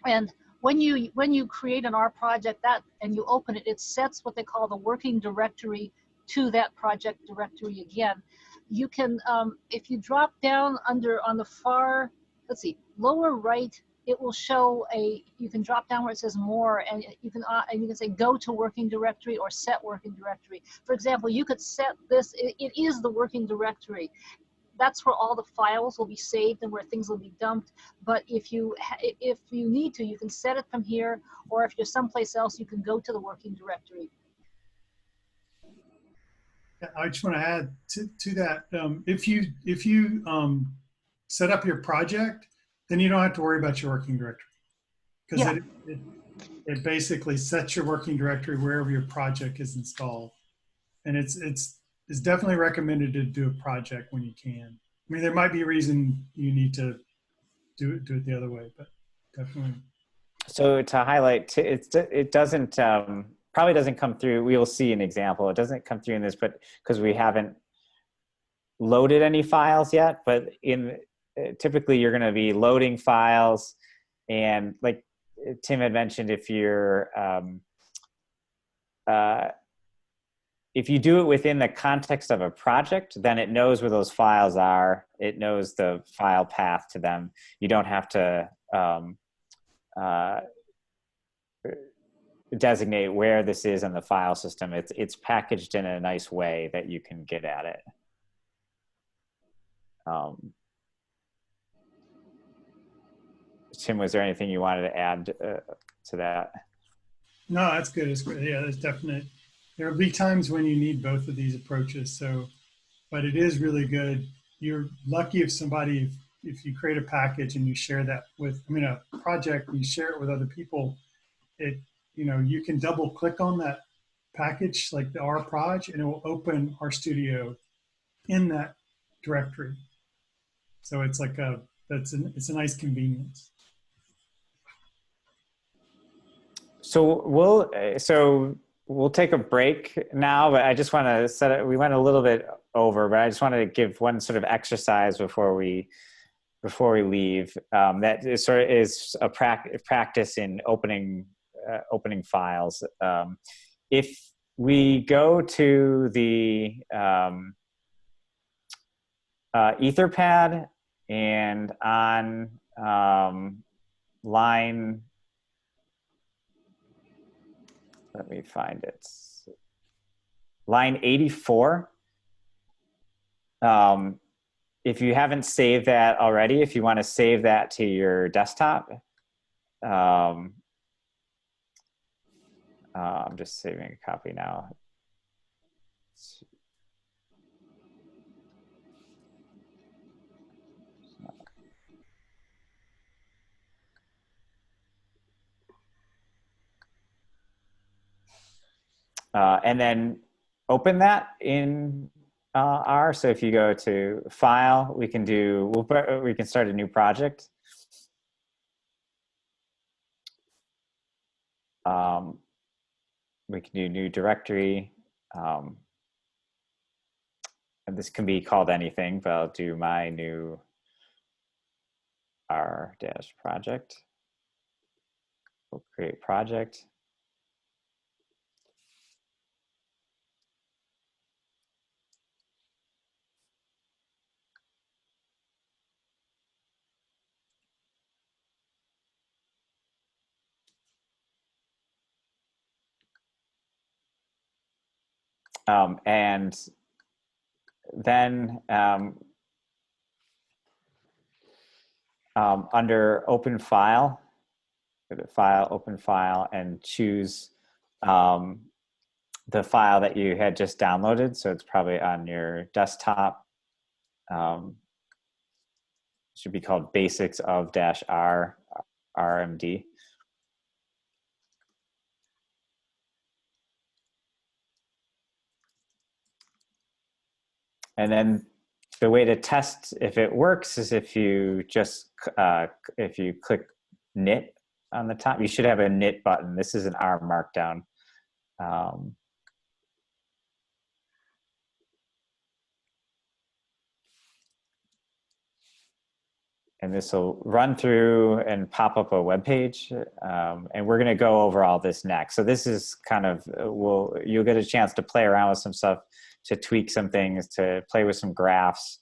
And when you create an R project and you open it, it sets what they call the working directory to that project directory again. You can, if you drop down on the far, let's see, lower right, it will show you can drop down where it says more, and you can say go to working directory or set working directory. For example, you could set this, it is the working directory. That's where all the files will be saved and where things will be dumped. But if you need to, you can set it from here, or if you're someplace else, you can go to the working directory. I just want to add to that. If you set up your project, then you don't have to worry about your working directory, because it basically sets your working directory wherever your project is installed, and it's definitely recommended to do a project when you can. I mean, there might be a reason you need to do it the other way, but definitely. So to highlight, it doesn't probably doesn't come through. We will see an example. It doesn't come through in this, but because we haven't loaded any files yet. But typically, you're going to be loading files, and like Tim had mentioned, if you do it within the context of a project, then it knows where those files are. It knows the file path to them. You don't have to designate where this is in the file system. It's packaged in a nice way that you can get at it. Tim, was there anything you wanted to add to that? No, that's good. It's good. Yeah, there's definite. There will be times when you need both of these approaches. So, but it is really good. You're lucky if you create a package and you share that with, a project, and you share it with other people, you can double click on that package, like the R proj, and it will open RStudio in that directory. So it's like it's a nice convenience. So we'll take a break now, but I just want to set it. We went a little bit over, but I just wanted to give one sort of exercise before we leave. That is a practice in opening files. If we go to the Etherpad and on line. Let me find it. Line 84. If you haven't saved that already, if you want to save that to your desktop, I'm just saving a copy now. And then open that in R. So if you go to File, we can start a new project. We can do new directory. And this can be called anything, but I'll do my new R-project. We'll create project. And then under Open File, go to File, Open File, and choose the file that you had just downloaded. So it's probably on your desktop. Should be called Basics of -R RMD. And then the way to test if it works is if you just if you click knit on the top. You should have a knit button. This is an R Markdown. And this will run through and pop up a web page. And we're going to go over all this next. So this is kind of, you'll get a chance to play around with some stuff, to tweak some things, to play with some graphs,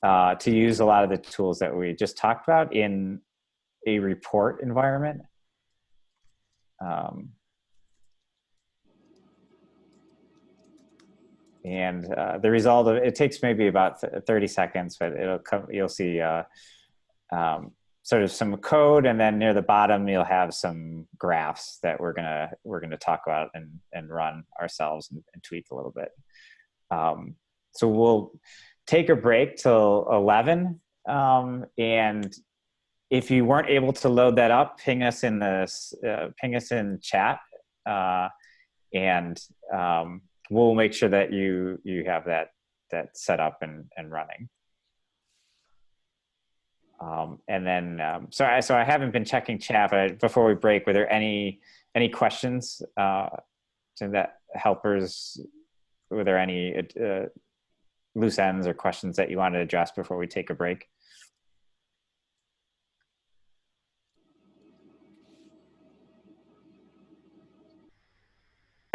to use a lot of the tools that we just talked about in a report environment. And the result of it takes maybe about 30 seconds, but it'll come, you'll see sort of some code, and then near the bottom you'll have some graphs that we're gonna talk about and run ourselves and tweak a little bit. So we'll take a break till 11, and if you weren't able to load that up, ping us in chat, and we'll make sure that you have that set up and running. And then, so I haven't been checking chat, but before we break, were there any questions to that helpers? Were there any loose ends or questions that you wanted to address before we take a break?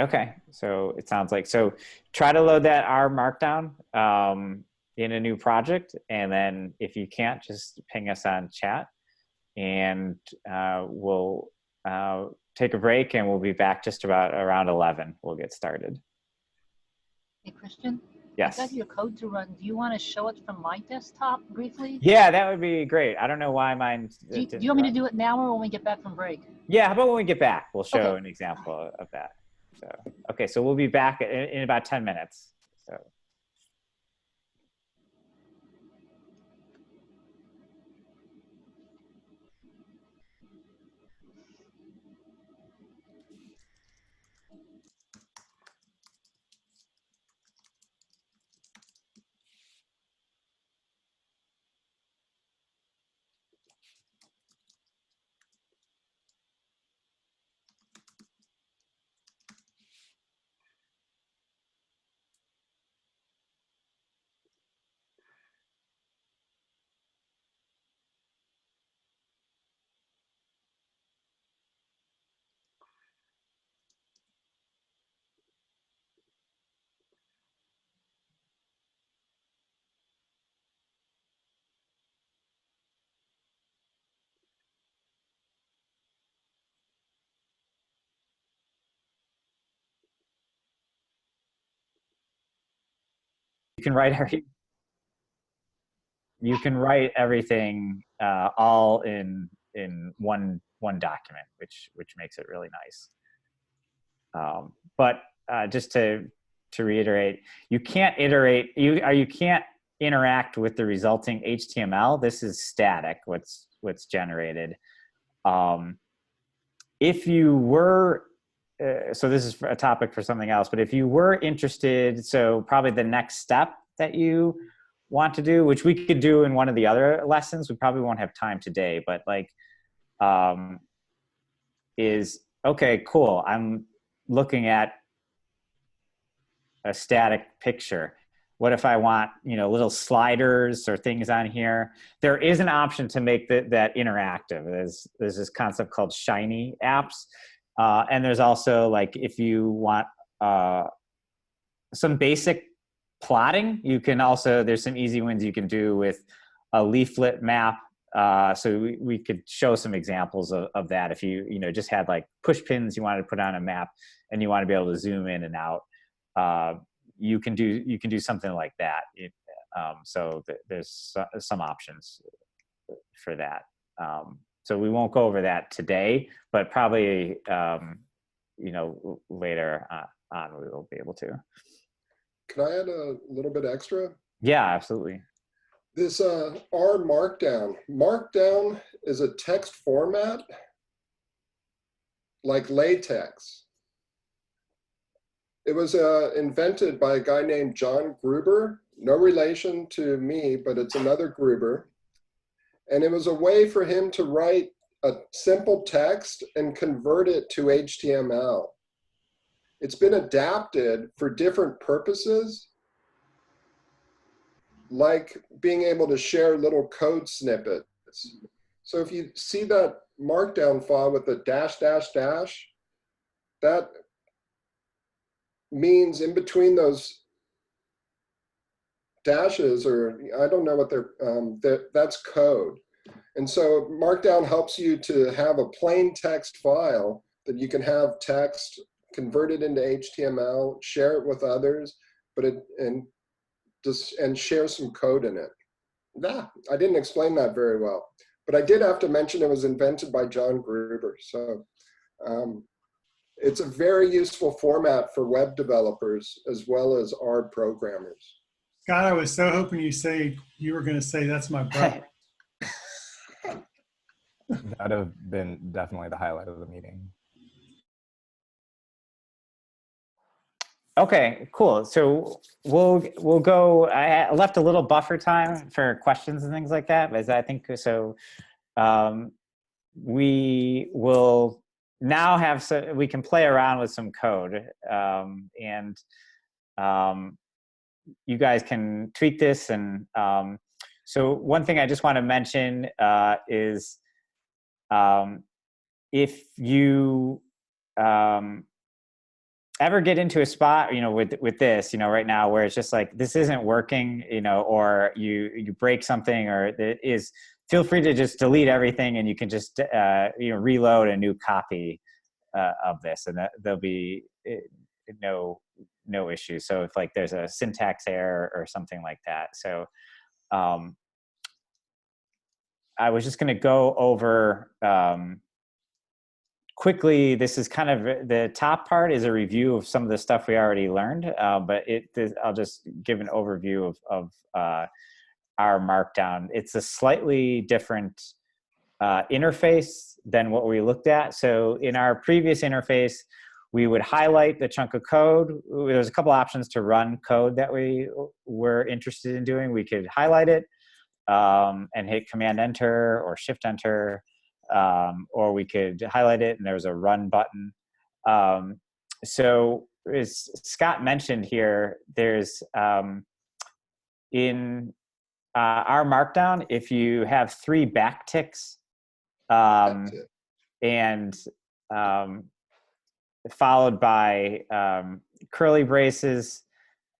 Okay, so it sounds like, so try to load that R Markdown in a new project, and then if you can't, just ping us on chat, and we'll take a break, and we'll be back just about around 11. We'll get started. Hey, Christian? Yes. I got your code to run. Do you want to show it from my desktop briefly? Yeah, that would be great. I don't know why mine Do you want me to do it now or when we get back from break? Yeah, how about when we get back? We'll show Okay. an example of that. So, okay, so we'll be back in about 10 minutes. So. You can write everything all in one document, which makes it really nice. But just to reiterate, you can't iterate. You can't interact with the resulting HTML. This is static. What's generated. If you were so this is a topic for something else, but if you were interested, so probably the next step that you want to do, which we could do in one of the other lessons, we probably won't have time today, but like, is, okay, cool, I'm looking at a static picture. What if I want, little sliders or things on here? There is an option to make that interactive. There's this concept called Shiny apps. And there's also, like, if you want some basic plotting, you can also, there's some easy ones you can do with a leaflet map. So we could show some examples of that. If you, just had like push pins you wanted to put on a map and you want to be able to zoom in and out, you can do something like that. So there's some options for that. So we won't go over that today, but probably, later on we will be able to. Can I add a little bit extra? Yeah, absolutely. This R Markdown. Markdown is a text format like LaTeX. It was invented by a guy named John Gruber, no relation to me, but it's another Gruber. And it was a way for him to write a simple text and convert it to HTML. It's been adapted for different purposes, like being able to share little code snippets. So if you see that markdown file with the dash, dash, dash, that means in between those dashes, or I don't know what they're, that's code. And so Markdown helps you to have a plain text file that you can have text, convert it into HTML, share it with others, but and share some code in it. I didn't explain that very well, but I did have to mention it was invented by John Gruber. So it's a very useful format for web developers as well as R programmers. Scott, I was so hoping you were going to say that's my brother. That would have been definitely the highlight of the meeting. Okay, cool. So we'll go. I left a little buffer time for questions and things like that, as I think so. We will now have we can play around with some code, and you guys can tweak this. And so one thing I just want to mention is if you ever get into a spot, with this, right now where it's just like, this isn't working, or you break something, or it is, feel free to just delete everything, and you can just, reload a new copy of this, and there'll be no issue. So if like there's a syntax error or something like that. So I was just going to go over quickly. This is kind of the top part is a review of some of the stuff we already learned, but I'll just give an overview of our Markdown. It's a slightly different interface than what we looked at. So in our previous interface, we would highlight the chunk of code. There's a couple options to run code that we were interested in doing. We could highlight it and hit Command Enter or Shift Enter, or we could highlight it and there's a run button. So as Scott mentioned here, there's in our Markdown, if you have 3 backticks and followed by curly braces,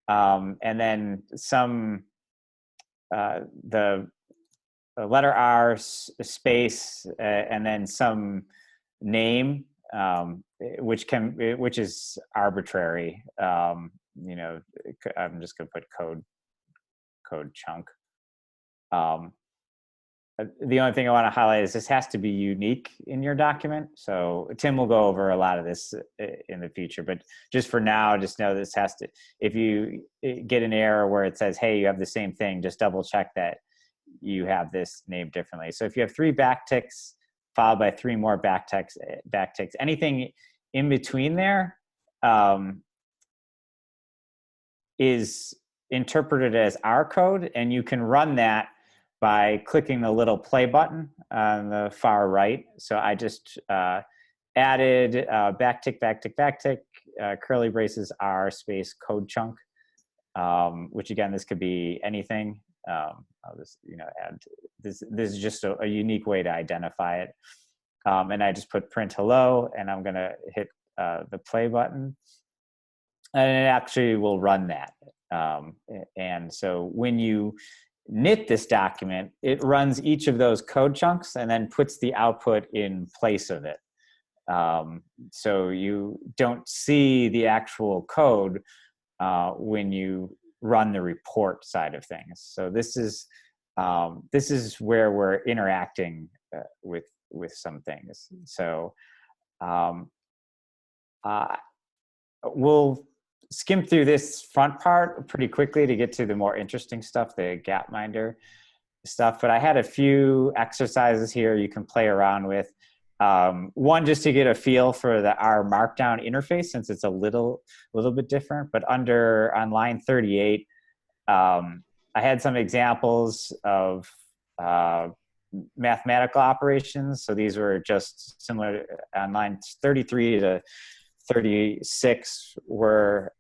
and then some the letter R space, and then some name, which is arbitrary. I'm just going to put code chunk. The only thing I want to highlight is this has to be unique in your document. So Tim will go over a lot of this in the future, but just for now, just know this has to, if you get an error where it says, hey, you have the same thing, just double check that you have this named differently. So if you have 3 backticks followed by 3 more backticks, anything in between there is interpreted as our code, and you can run that by clicking the little play button on the far right. So I just added backtick, curly braces R space code chunk, which again, this could be anything. I'll just add this. This is just a unique way to identify it. And I just put print hello, and I'm gonna hit the play button, and it actually will run that. And so when you knit this document, it runs each of those code chunks and then puts the output in place of it. So you don't see the actual code when you run the report side of things. So this is where we're interacting with some things. So we'll skim through this front part pretty quickly to get to the more interesting stuff, the Gapminder stuff. But I had a few exercises here you can play around with. One, just to get a feel for our Markdown interface, since it's a little bit different. But on line 38, I had some examples of mathematical operations. So these were just similar on lines 33 to 36 were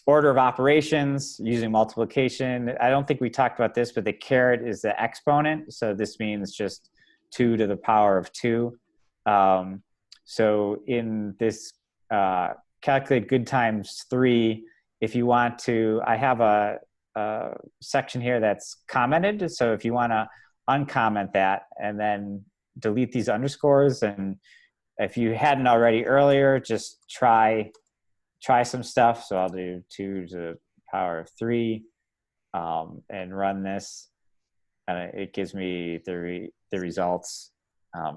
order of operations using multiplication. I don't think we talked about this, but the caret is the exponent. So this means just 2 to the power of 2. So in this calculate good times 3, if you want to, I have a section here that's commented. So if you want to uncomment that and then delete these underscores, and if you hadn't already earlier, just try some stuff. So I'll do 2 to the power of 3 and run this, and it gives me the results.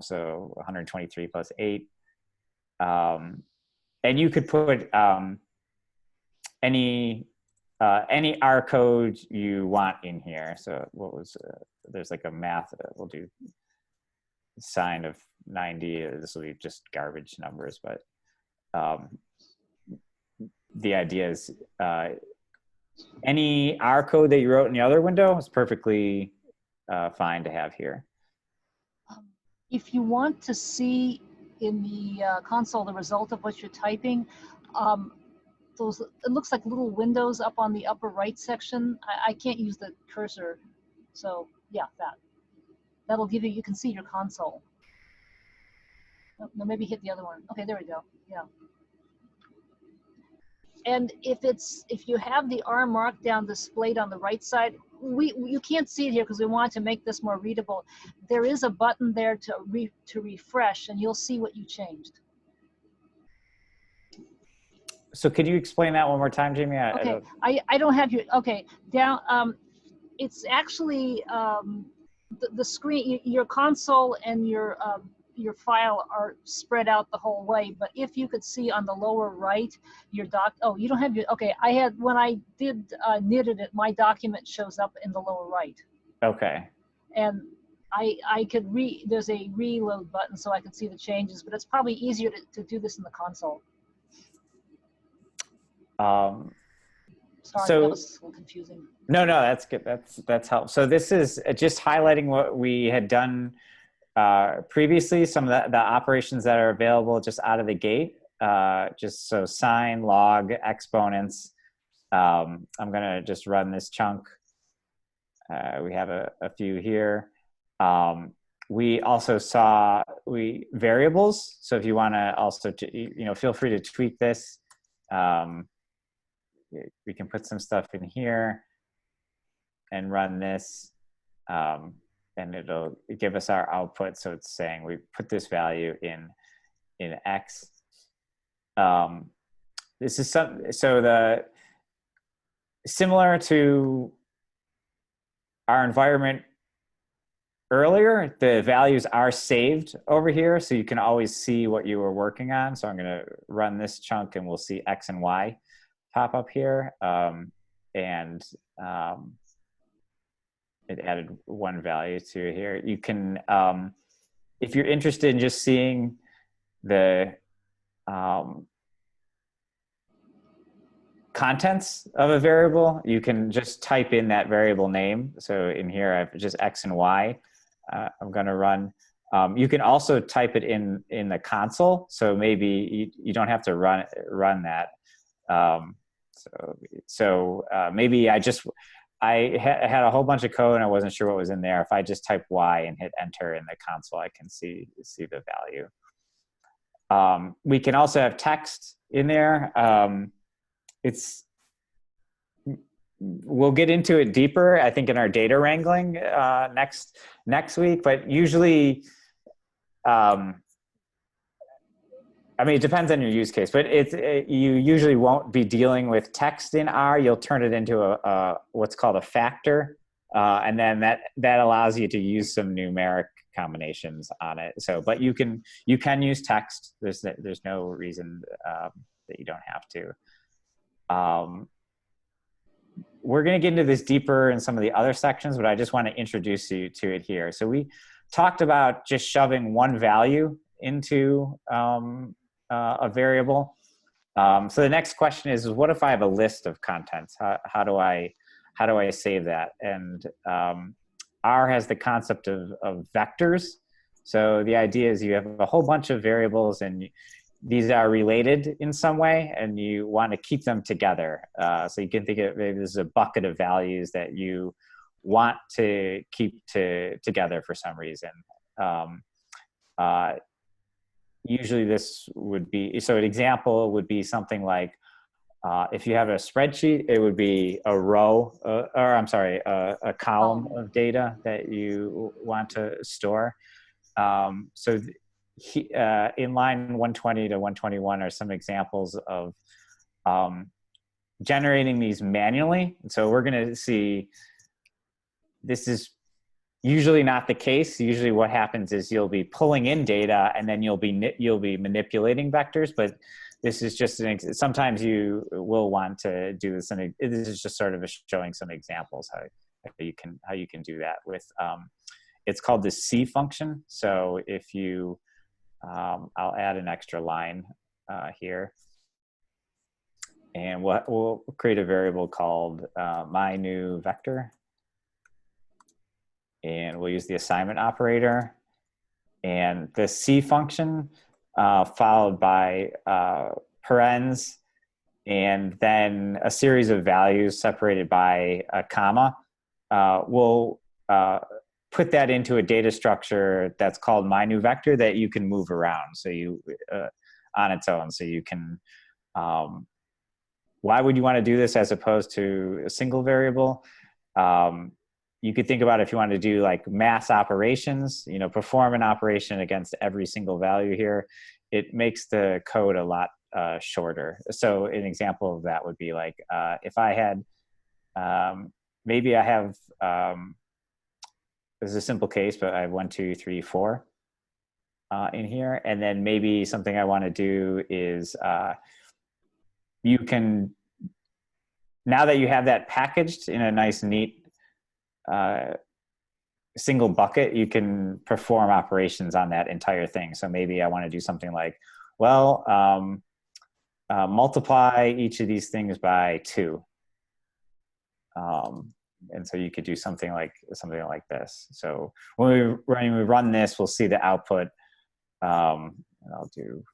So 123 plus 8. And you could put any R code you want in here. So what was, there's like a math, we'll do sine of 90. This will be just garbage numbers, but the idea is any R code that you wrote in the other window is perfectly fine to have here. If you want to see in the console the result of what you're typing, those, it looks like little windows up on the upper right section. I can't use the cursor, so yeah, that'll give you, you can see your console. No, maybe hit the other one. Okay, there we go. Yeah. And if you have the R markdown displayed on the right side, you can't see it here because we want to make this more readable. There is a button there to refresh, and you'll see what you changed. So could you explain that one more time, Jamie? Okay, I don't have your, okay, down, it's actually the screen, your console and your file are spread out the whole way, but if you could see on the lower right, your oh, you don't have your, okay, I had, when I did knitted it, my document shows up in the lower right. Okay. And I could there's a reload button so I can see the changes, but it's probably easier to do this in the console. Sorry, so, that was a little confusing. No, that's good. That's helpful. So this is just highlighting what we had done previously, some of the operations that are available just out of the gate. Just so sine, log, exponents. I'm gonna just run this chunk. We have a few here. We also saw variables. So if you want to also, feel free to tweak this. We can put some stuff in here and run this, and it'll give us our output. So it's saying we put this value in X. This is similar to our environment earlier. The values are saved over here, so you can always see what you were working on. So I'm going to run this chunk, and we'll see X and Y pop up here, it added one value to here. You can, if you're interested in just seeing the contents of a variable, you can just type in that variable name. So in here, I have just X and Y. I'm going to run. You can type it in the console, so maybe you don't have to run that. So maybe I had a whole bunch of code and I wasn't sure what was in there. If I just type Y and hit enter in the console, I can see the value. We can also have text in there. We'll get into it deeper, I think, in our data wrangling next week, but usually, I mean, it depends on your use case, but you usually won't be dealing with text in R. You'll turn it into what's called a factor, and then that allows you to use some numeric combinations on it. So, but you can use text. There's no reason that you don't have to. We're going to get into this deeper in some of the other sections, but I just want to introduce you to it here. So we talked about just shoving one value into a variable. So the next question is what if I have a list of contents? How do I save that? And R has the concept of vectors. So the idea is you have a whole bunch of variables and these are related in some way and you want to keep them together. So you can think of maybe this is a bucket of values that you want to keep together for some reason. Usually this would be, so an example would be something like, if you have a spreadsheet, it would be a row, or I'm sorry, a column of data that you want to store. So in line 120 to 121 are some examples of generating these manually. So we're going to see, this is usually not the case. Usually what happens is you'll be pulling in data and then you'll be manipulating vectors, but this is just sometimes you will want to do this, and this is just sort of showing some examples how you can do that with. It's called the C function. So if you, I'll add an extra line here, and we'll create a variable called my new vector, and we'll use the assignment operator, and the C function followed by parens, and then a series of values separated by a comma. We'll put that into a data structure that's called my new vector that you can move around. So you on its own. So you can. Why would you want to do this as opposed to a single variable? You could think about if you want to do like mass operations, perform an operation against every single value here, it makes the code a lot shorter. So an example of that would be like, if I had, maybe I have, this is a simple case, but I have 1, 2, 3, 4 in here. And then maybe something I want to do is you can, now that you have that packaged in a nice, neat, single bucket, you can perform operations on that entire thing. So maybe I want to do something like, well, multiply each of these things by 2. And so you could do something like this. So when we run this, we'll see the output. And I'll do.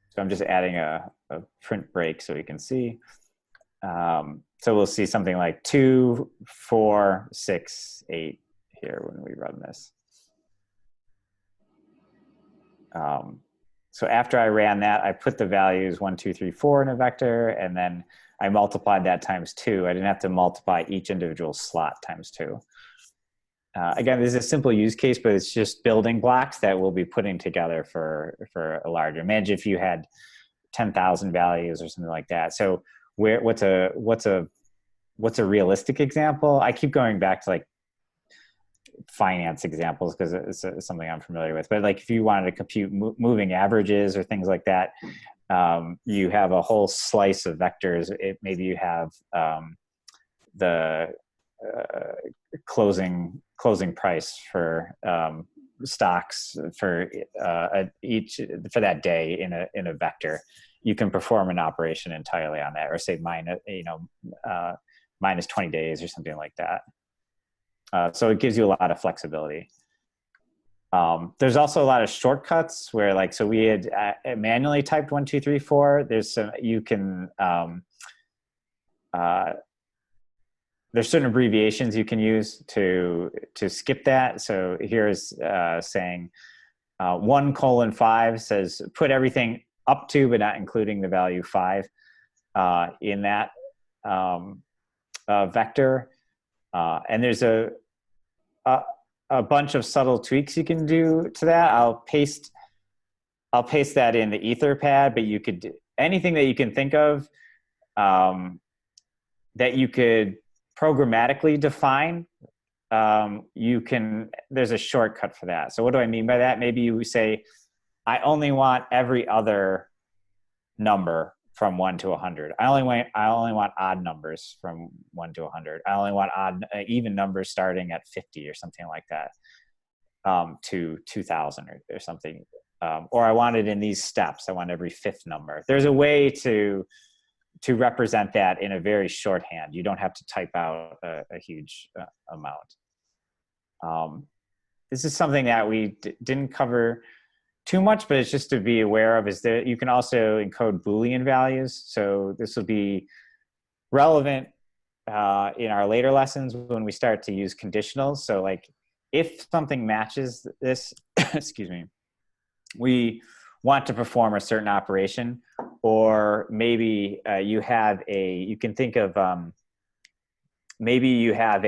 So I'm just adding a print break so we can see. So we'll see something like 2, 4, 6, 8 here when we run this. So after I ran that, I put the values 1, 2, 3, 4 in a vector, and then I multiplied that times 2. I didn't have to multiply each individual slot times 2. Again, this is a simple use case, but it's just building blocks that we'll be putting together for a larger. Imagine if you had 10,000 values or something like that. So what's a realistic example? I keep going back to like finance examples because it's something I'm familiar with. But like if you wanted to compute moving averages or things like that, you have a whole slice of vectors. Maybe you have the closing price for stocks for that day in a vector. You can perform an operation entirely on that, or say minus 20 days or something like that. So it gives you a lot of flexibility. There's also a lot of shortcuts where, like, so we had manually typed 1, 2, 3, 4. There's some, you can, there's certain abbreviations you can use to skip that. So here's saying 1:5 says put everything up to, but not including the value 5 in that vector. And there's a bunch of subtle tweaks you can do to that. I'll paste that in the Etherpad, but you could, anything that you can think of that you could programmatically define, there's a shortcut for that. So what do I mean by that? Maybe you say, I only want every other number from 1 to 100. I only want odd numbers from 1 to 100. I only want even numbers starting at 50 or something like that, to 2000 or something. or I want it in these steps. I want every fifth number. There's a way to represent that in a very shorthand. You don't have to type out a huge amount. This is something that we didn't cover too much, but it's just to be aware of, is that you can also encode Boolean values. So this will be relevant in our later lessons when we start to use conditionals. So like if something matches this, excuse me, we want to perform a certain operation, or maybe you can think of, maybe you have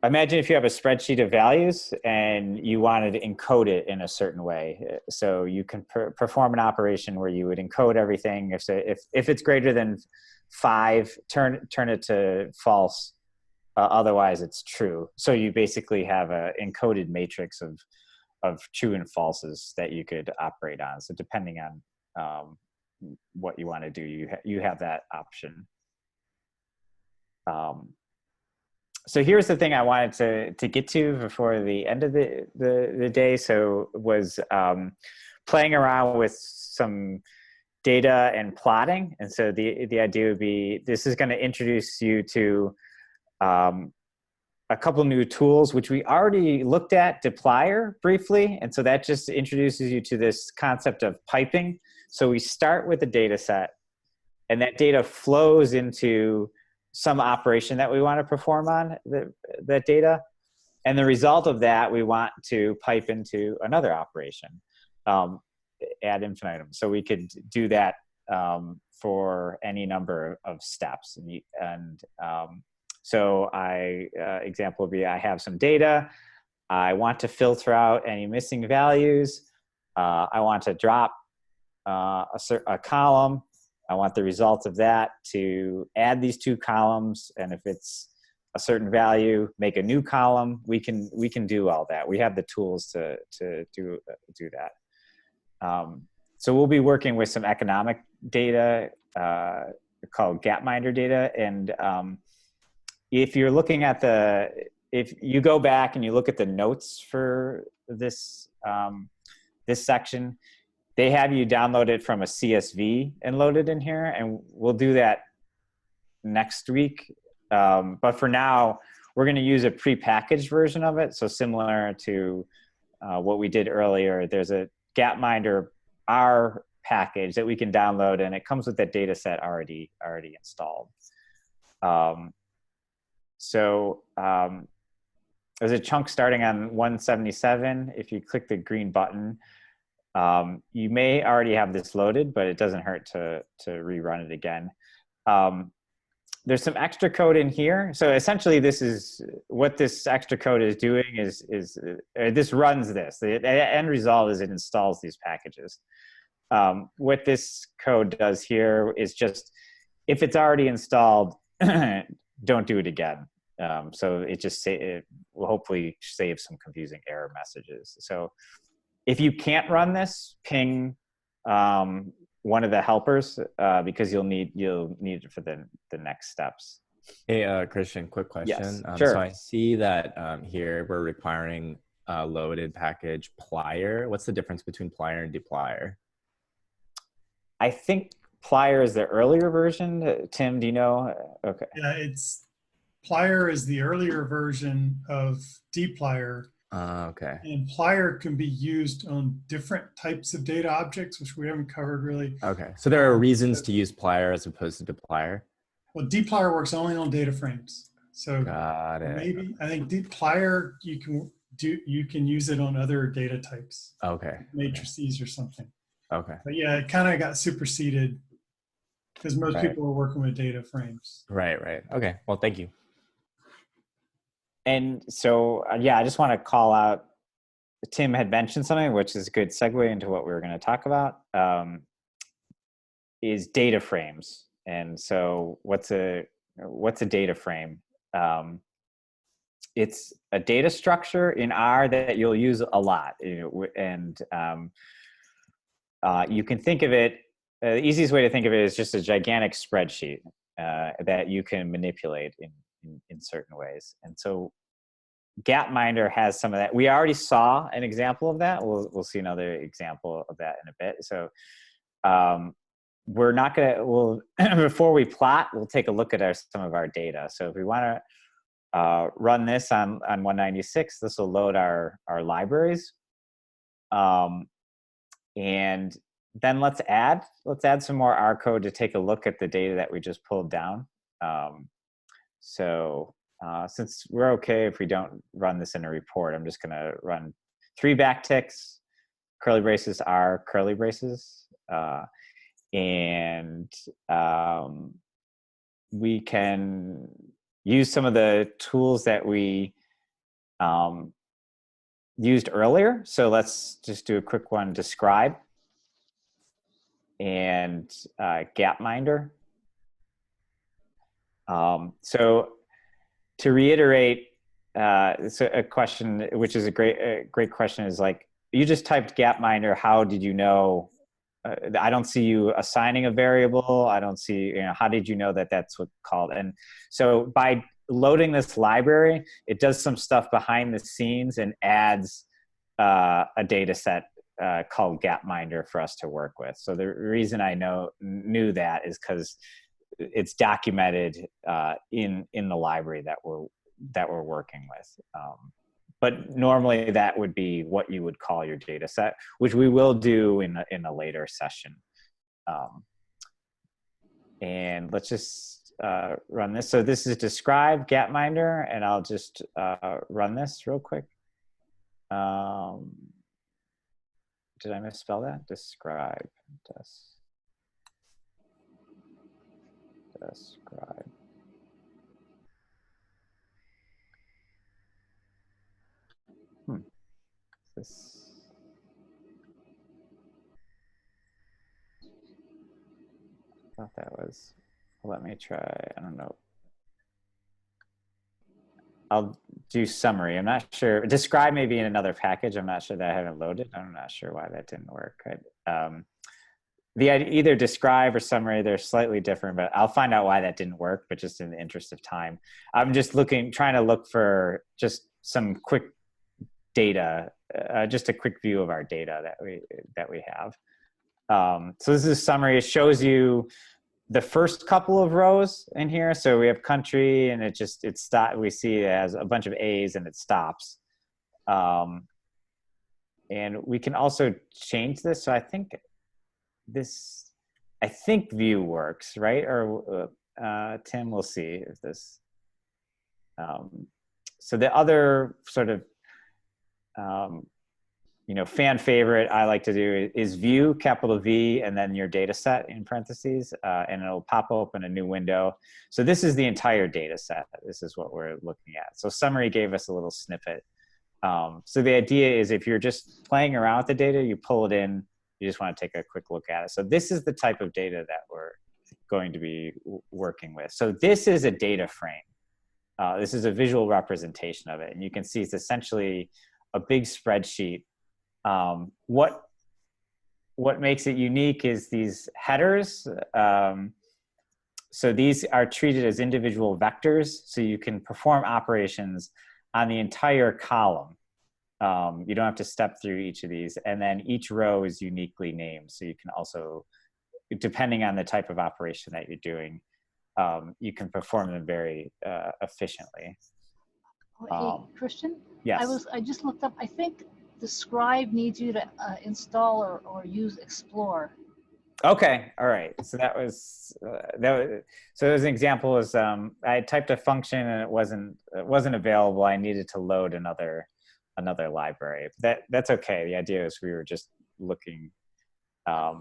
imagine if you have a spreadsheet of values and you wanted to encode it in a certain way. So you can perform an operation where you would encode everything. If it's greater than 5, turn it to false. Otherwise, it's true. So you basically have an encoded matrix of true and falses that you could operate on. So depending on what you want to do, you have that option. So here's the thing I wanted to get to before the end of the day. So was playing around with some data and plotting. And so the idea would be, this is going to introduce you to a couple new tools, which we already looked at, dplyr briefly. And so that just introduces you to this concept of piping. So we start with a data set, and that data flows into some operation that we want to perform on that data. And the result of that, we want to pipe into another operation ad infinitum. So we could do that for any number of steps. So example would be, I have some data. I want to filter out any missing values. I want to drop a column. I want the result of that to add these 2 columns, and if it's a certain value, make a new column. We can do all that. We have the tools to do that. So we'll be working with some economic data called Gapminder data, and if you're looking at if you go back and you look at the notes for this this section, they have you download it from a CSV and load it in here, and we'll do that next week. But for now, we're going to use a prepackaged version of it. So similar to what we did earlier, there's a Gapminder R package that we can download, and it comes with that data set already installed. There's a chunk starting on 177. If you click the green button, you may already have this loaded, but it doesn't hurt to rerun it again. There's some extra code in here. So essentially, this is what this extra code is doing is this runs this. The end result is it installs these packages. What this code does here is just, if it's already installed, don't do it again. So it will hopefully save some confusing error messages. So if you can't run this, ping one of the helpers because you'll need it for the next steps. Hey, Christian, quick question. Yes, sure. So I see that here we're requiring a loaded package plyr. What's the difference between plyr and dplyr? I think plyr is the earlier version. Tim, do you know? Okay. Yeah, plyr is the earlier version of dplyr. Okay. And plyr can be used on different types of data objects, which we haven't covered really. Okay. So there are reasons to use plyr as opposed to dplyr? Well, dplyr works only on data frames. So got it. maybe, I think dplyr, you can use it on other data types. Okay. Matrices or something. Okay. But yeah, it kind of got superseded because most people are working with data frames. Right. Okay. Well, thank you. And so, yeah, I just want to call out, Tim had mentioned something, which is a good segue into what we were going to talk about, is data frames. And so what's a data frame? It's a data structure in R that you'll use a lot. And you can think of it, the easiest way to think of it is just a gigantic spreadsheet that you can manipulate in certain ways. And so Gapminder has some of that. We already saw an example of that. We'll see another example of that in a bit. So we're not gonna, before we plot, we'll take a look at some of our data. So if we wanna run this on 196, this will load our libraries. And then let's add some more R code to take a look at the data that we just pulled down. Since we're okay if we don't run this in a report, I'm just gonna run 3 backticks, curly braces R, curly braces, and we can use some of the tools that we used earlier. So let's just do a quick one, describe, and Gapminder. So to reiterate, so a question, which is a great question, is like, you just typed Gapminder, how did you know? I don't see you assigning a variable. I don't see, how did you know that that's what called? And so by loading this library, it does some stuff behind the scenes and adds a data set called Gapminder for us to work with. So the reason I knew that is because it's documented in the library that we're working with. But normally that would be what you would call your data set, which we will do in a later session. And let's just run this. So this is describe Gapminder, and I'll just run this real quick. Did I misspell that? Describe. Describe. This. I thought that was. Let me try. I don't know. I'll do summary. I'm not sure. Describe maybe in another package. I'm not sure that I haven't loaded. I'm not sure why that didn't work. Either describe or summary, they're slightly different, but I'll find out why that didn't work. But just in the interest of time, I'm just trying to look for just some quick data, just a quick view of our data that we have. So this is a summary. It shows you the first couple of rows in here. So we have country, and we see it has a bunch of A's and it stops. And we can also change this. So I think view works, right? Or Tim, we'll see if this. So the other sort of fan favorite I like to do is view, capital V, and then your data set in parentheses, and it'll pop open a new window. So this is the entire data set. This is what we're looking at. So summary gave us a little snippet. So the idea is if you're just playing around with the data, you pull it in, you just want to take a quick look at it. So this is the type of data that we're going to be working with. So this is a data frame. This is a visual representation of it. And you can see it's essentially a big spreadsheet. What makes it unique is these headers. So these are treated as individual vectors, so you can perform operations on the entire column. You don't have to step through each of these, and then each row is uniquely named, so you can also, depending on the type of operation that you're doing, you can perform them very efficiently. Hey, Christian? Yes. I just looked up, I think Describe needs you to install or use Explore. Okay, all right. So that was so as an example is I typed a function and it wasn't available. I needed to load another library. That's okay. The idea is we were just looking at,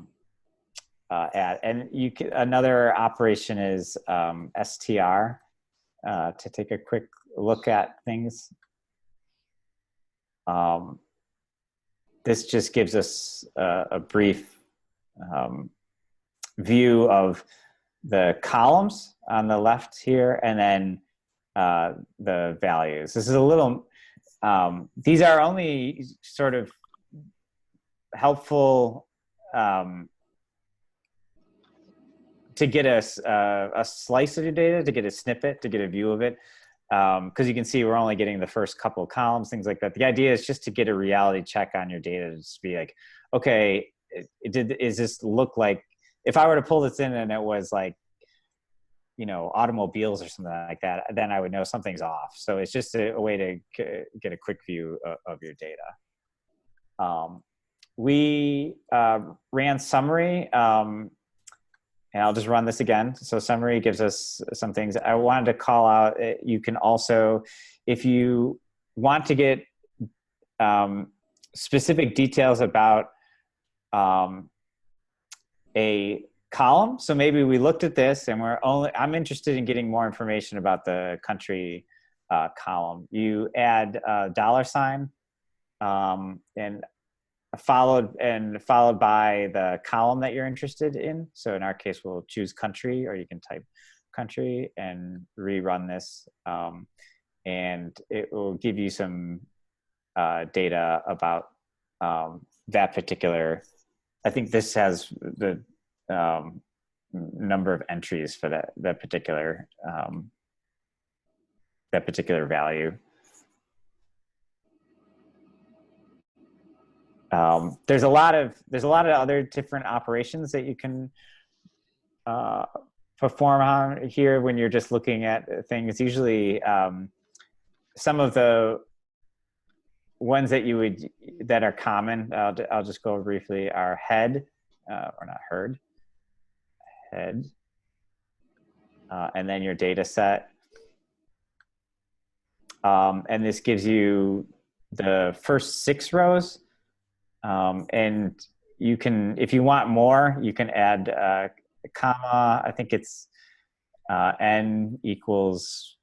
and another operation is str to take a quick look at things. This just gives us a brief view of the columns on the left here, and then the values. This is a little, these are only sort of helpful to get a slice of your data, to get a snippet, to get a view of it. because you can see we're only getting the first couple of columns, things like that. The idea is just to get a reality check on your data, to just be like, okay, is this look like, if I were to pull this in and it was like, you know, automobiles or something like that, then I would know something's off. So it's just a way to get a quick view of your data. We ran summary, and I'll just run this again. So summary gives us some things. I wanted to call out, you can also, if you want to get specific details about a column. So maybe we looked at this and I'm interested in getting more information about the country column. You add a $, and followed by the column that you're interested in. So in our case, we'll choose country, or you can type country and rerun this. And it will give you some data about that particular, I think this has the number of entries for that particular value. There's a lot of other different operations that you can perform on here when you're just looking at things. Usually, some of the ones that are common, I'll just go briefly, are head, or not herd, head, and then your data set. And this gives you the first 6 rows. And you can, if you want more, you can add a comma. I think it's n equals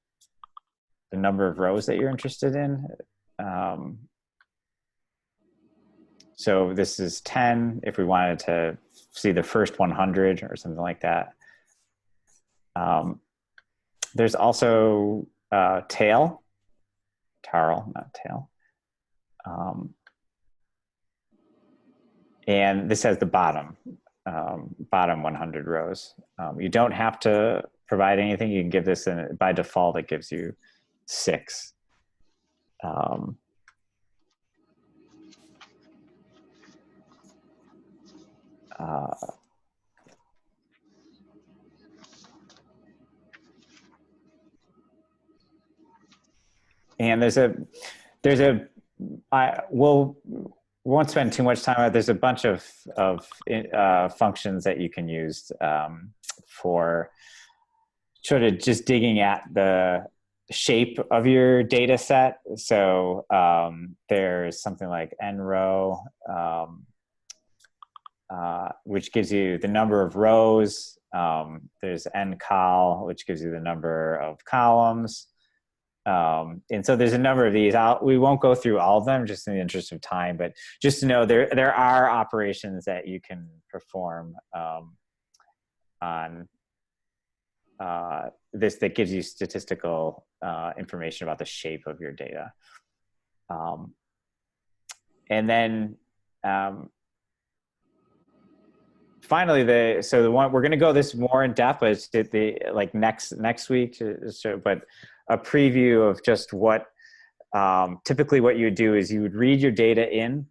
the number of rows that you're interested in. So this is 10 if we wanted to see the first 100 or something like that. There's also tail, tarl, not tail. And this has the bottom 100 rows. You don't have to provide anything. You can give this, and by default, it gives you 6. And we won't spend too much time on it. There's a bunch of functions that you can use for sort of just digging at the shape of your data set. So there's something like nrow, which gives you the number of rows. There's ncol, which gives you the number of columns. And so there's a number of these. We won't go through all of them just in the interest of time, but just to know there are operations that you can perform on this that gives you statistical information about the shape of your data. And then finally, the one we're going to go this more in depth, but it's like next week. But a preview of just what typically what you would do is you would read your data in,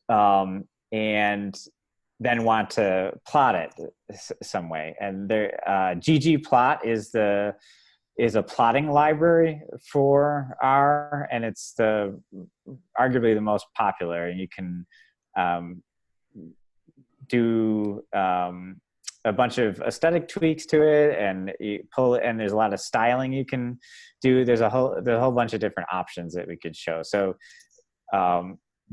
and then want to plot it some way. And there, ggplot is a plotting library for R, and it's arguably the most popular. And you can do a bunch of aesthetic tweaks to it, and you pull it, and there's a lot of styling you can do. There's a whole bunch of different options that we could show. So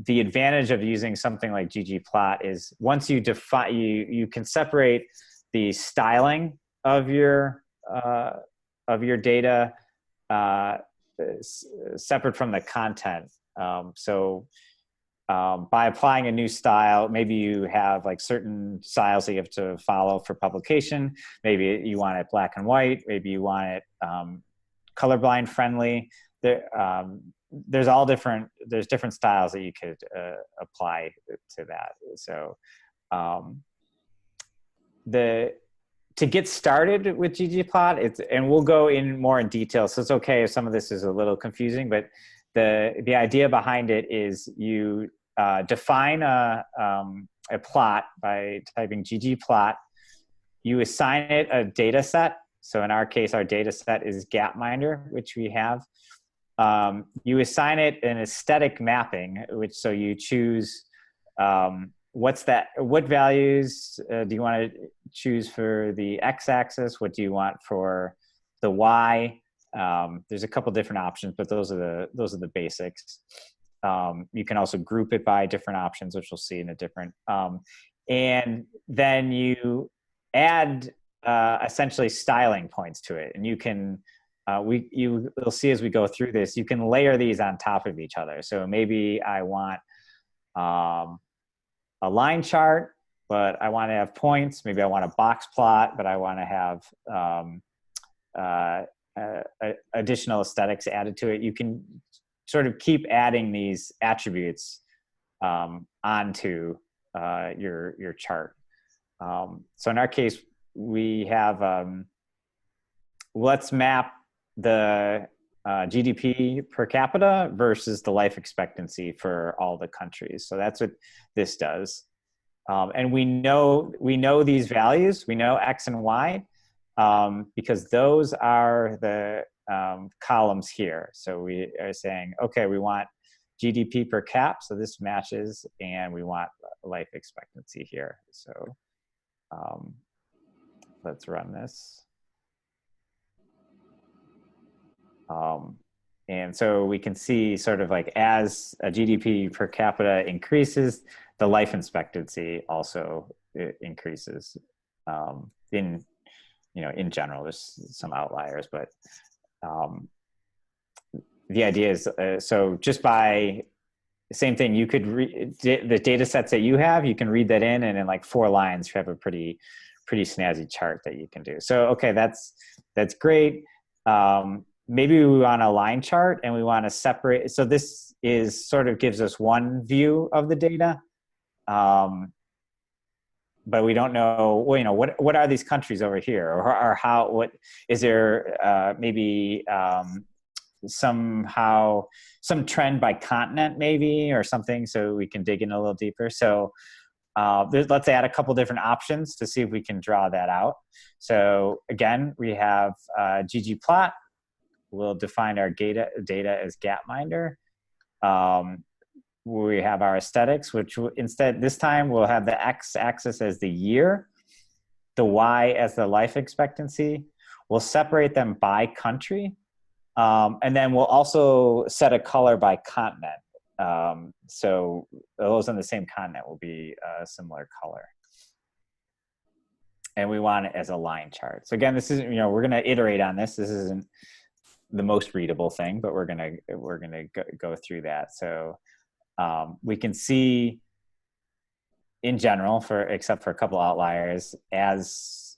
the advantage of using something like ggplot is once you define, you can separate the styling of your data separate from the content. By applying a new style, maybe you have like certain styles that you have to follow for publication. Maybe you want it black and white. Maybe you want it colorblind friendly. There's different styles that you could apply to that. So to get started with ggplot, and we'll go in more in detail, so it's okay if some of this is a little confusing, but the idea behind it is you define a plot by typing ggplot. You assign it a data set. So in our case, our data set is Gapminder, which we have. You assign it an aesthetic mapping, so you choose what values do you want to choose for the x-axis? What do you want for the y? There's a couple different options, but those are the basics. You can also group it by different options, which we'll see in a different. And then you add essentially styling points to it, and you can you'll see as we go through this, you can layer these on top of each other. So maybe I want a line chart, but I want to have points. Maybe I want a box plot, but I want to have additional aesthetics added to it. You can sort of keep adding these attributes onto your chart. So in our case, we have, let's map the GDP per capita versus the life expectancy for all the countries. So that's what this does. And we know these values, we know X and Y, because those are the columns here. So we are saying, okay, we want GDP per cap, so this matches, and we want life expectancy here. So let's run this. And so we can see sort of like as a GDP per capita increases, the life expectancy also increases. In general, there's some outliers, but the idea is, so just by the same thing, you could read the data sets that you have, you can read that in, and in like 4 lines, you have a pretty snazzy chart that you can do. So, okay, that's great. Maybe we want a line chart and we want to separate. So this is sort of gives us one view of the data. But we don't know, well, what are these countries over here, or how, what is there, maybe somehow some trend by continent maybe, or something, so we can dig in a little deeper. So let's add a couple different options to see if we can draw that out. So again, we have ggplot. We'll define our data as Gapminder. We have our aesthetics, which instead this time we'll have the x-axis as the year, the y as the life expectancy. We'll separate them by country, and then we'll also set a color by continent. So those on the same continent will be a similar color. And we want it as a line chart. So again, this isn't, we're going to iterate on this. This isn't the most readable thing, but we're gonna go through that. So we can see in general, except for a couple outliers, as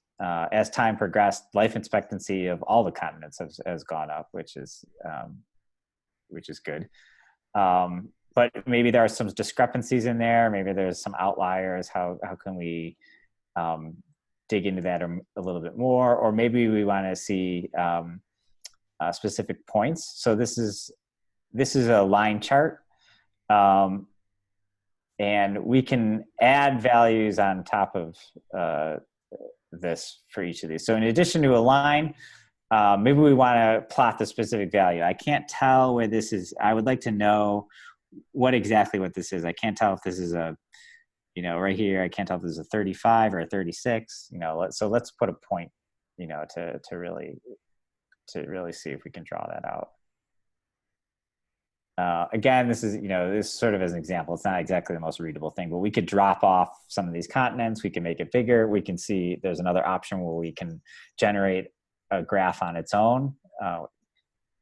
time progressed, life expectancy of all the continents has gone up, which is good. But maybe there are some discrepancies in there. Maybe there's some outliers. How can we dig into that a little bit more? Or maybe we want to see specific points. So this is a line chart, and we can add values on top of this for each of these. So in addition to a line, maybe we want to plot the specific value. I can't tell where this is. I would like to know exactly what this is. I can't tell if this is a, right here, I can't tell if this is a 35 or a 36, so let's put a point, to really see if we can draw that out. Again, this is, this sort of as an example. It's not exactly the most readable thing, but we could drop off some of these continents. We can make it bigger. We can see there's another option where we can generate a graph on its own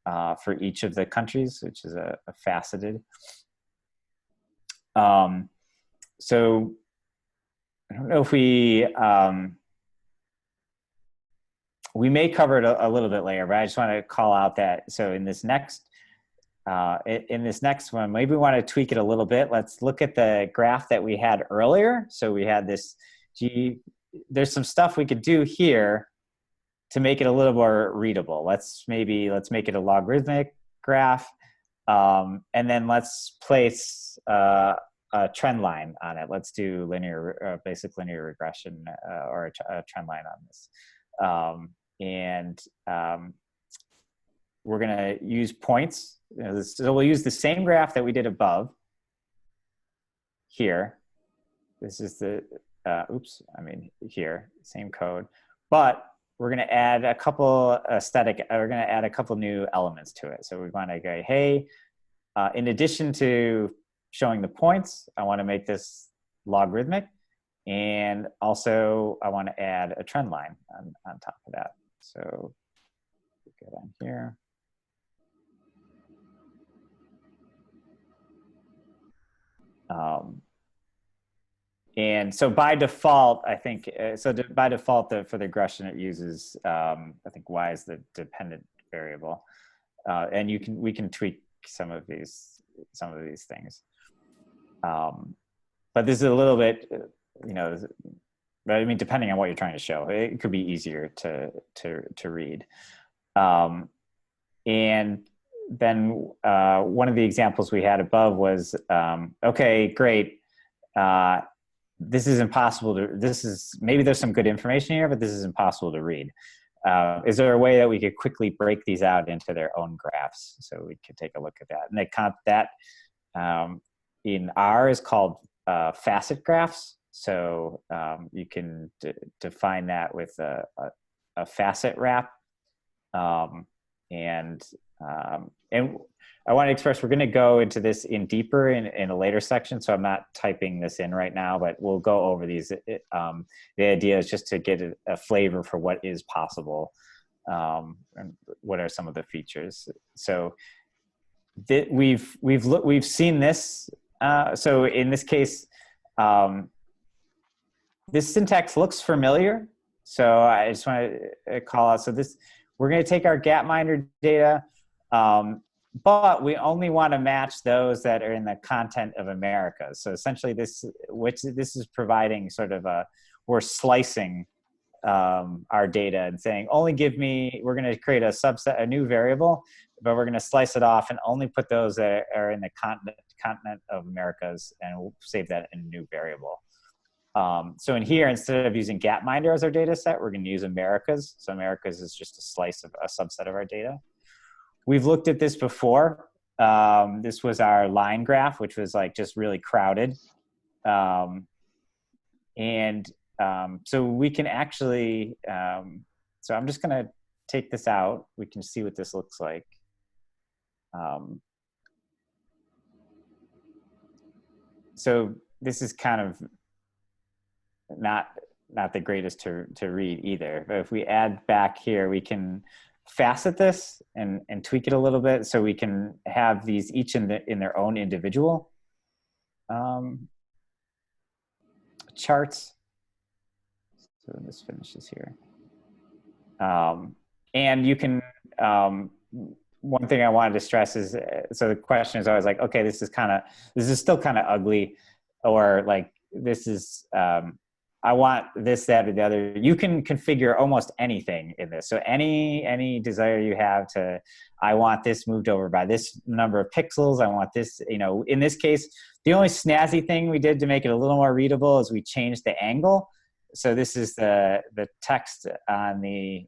for each of the countries, which is a faceted. So I don't know if we may cover it a little bit later, but I just want to call out that, so in this next one, maybe we want to tweak it a little bit. Let's look at the graph that we had earlier. So we had this there's some stuff we could do here to make it a little more readable. Let's make it a logarithmic graph, and then let's place a trend line on it. Let's do basic linear regression or a trend line on this. We're going to use points. So we'll use the same graph that we did above here. This is the, here, same code. But we're going to add a couple we're going to add a couple new elements to it. So we want to go, hey, in addition to showing the points, I want to make this logarithmic. And also I want to add a trend line on top of that. So go down here. And so by default, I think, by default, for the regression, it uses, I think y is the dependent variable. And we can tweak some of these things. But this is a little bit, but I mean, depending on what you're trying to show, it could be easier to read. And then one of the examples we had above was, okay, great. This is impossible maybe there's some good information here, but this is impossible to read. Is there a way that we could quickly break these out into their own graphs? So we could take a look at that. And that in R is called Facet Graphs. So you can define that with a facet wrap. And I want to express, we're going to go into this deeper in a later section, so I'm not typing this in right now, but we'll go over these. The idea is just to get a flavor for what is possible, and what are some of the features. So we've seen this. So in this case, this syntax looks familiar. So I just want to call out. So we're going to take our Gapminder data. But we only want to match those that are in the content of Americas. So essentially this is providing sort of we're slicing our data and saying, only give me, we're going to create a subset, a new variable, but we're going to slice it off and only put those that are in the continent of Americas, and we'll save that in a new variable. So in here, instead of using Gapminder as our data set, we're going to use Americas. So Americas is just a slice of a subset of our data. We've looked at this before. This was our line graph, which was like just really crowded. So we can actually, so I'm just gonna take this out. We can see what this looks like. So this is kind of not the greatest to read either. But if we add back here, we can facet this and tweak it a little bit, so we can have these each in their own individual charts. So when this finishes here, and you can one thing I wanted to stress is, so the question is always like, okay, this is still kind of ugly, or like this is I want this, that, or the other. You can configure almost anything in this. So any desire you have to, I want this moved over by this number of pixels. I want this, in this case, the only snazzy thing we did to make it a little more readable is we changed the angle. So this is the text on the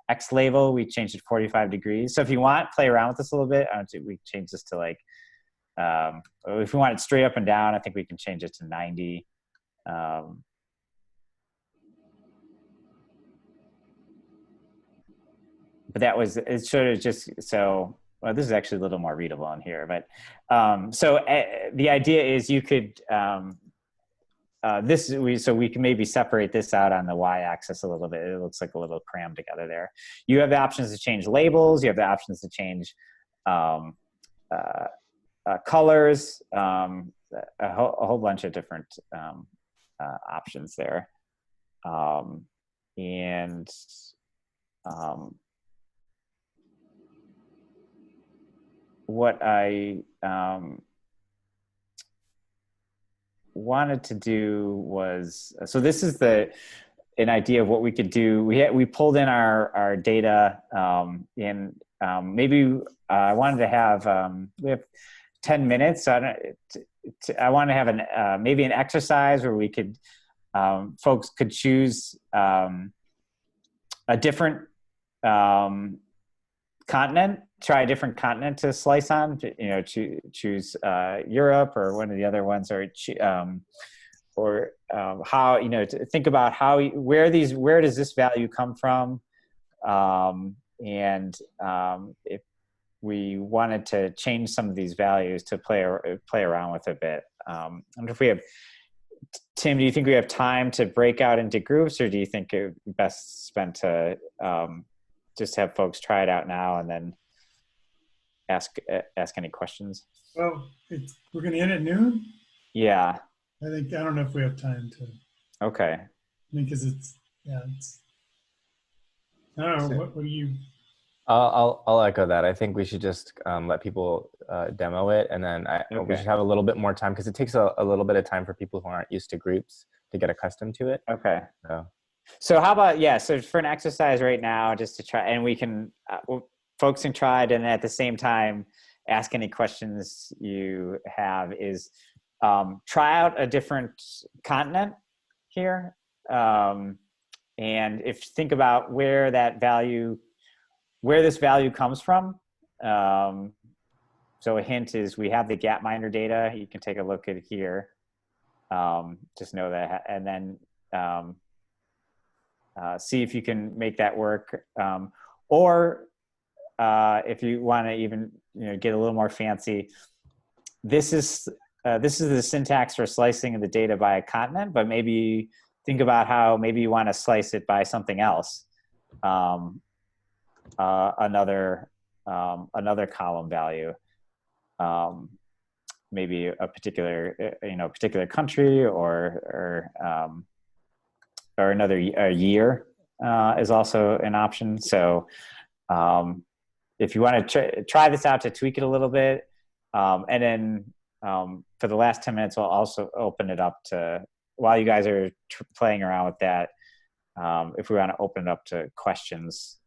X label. We changed it 45 degrees. So if you want, play around with this a little bit. We change this to like, if we want it straight up and down, I think we can change it to 90. But that was, it sort of just, so, well, this is actually a little more readable in here, but, the idea is you could, so we can maybe separate this out on the y-axis a little bit. It looks like a little crammed together there. You have the options to change labels. You have the options to change colors, a whole bunch of different options there. wanted to do was, so this is an idea of what we could do. We pulled in our data maybe I wanted to have, we have 10 minutes. So I want to have maybe an exercise where we could, folks could choose a different continent, try a different continent to slice on, choose Europe or one of the other ones, or how, to think about where does this value come from? If we wanted to change some of these values to play around with a bit. I wonder if we have, Tim, do you think we have time to break out into groups, or do you think it would be best spent to just have folks try it out now and then ask any questions? Well, we're going to end at noon? Yeah. I don't know if we have time to. Okay. I mean, because I don't know, what do you? I'll echo that. I think we should just let people demo it, and then we should have a little bit more time, because it takes a little bit of time for people who aren't used to groups to get accustomed to it. Okay. So how about, so for an exercise right now, just to try, and we can, folks can try it, and at the same time, ask any questions you have, is try out a different continent here. And think about where this value comes from. So a hint is we have the Gapminder data. You can take a look at it here. Just know that, and then see if you can make that work. Or if you want to even get a little more fancy, this is the syntax for slicing the data by a continent, but maybe think about how maybe you want to slice it by something else. Another column value, maybe a particular country, or another year is also an option. So if you want to try this out to tweak it a little bit, and then for the last 10 minutes, we'll also open it up to, while you guys are playing around with that, if we want to open it up to questions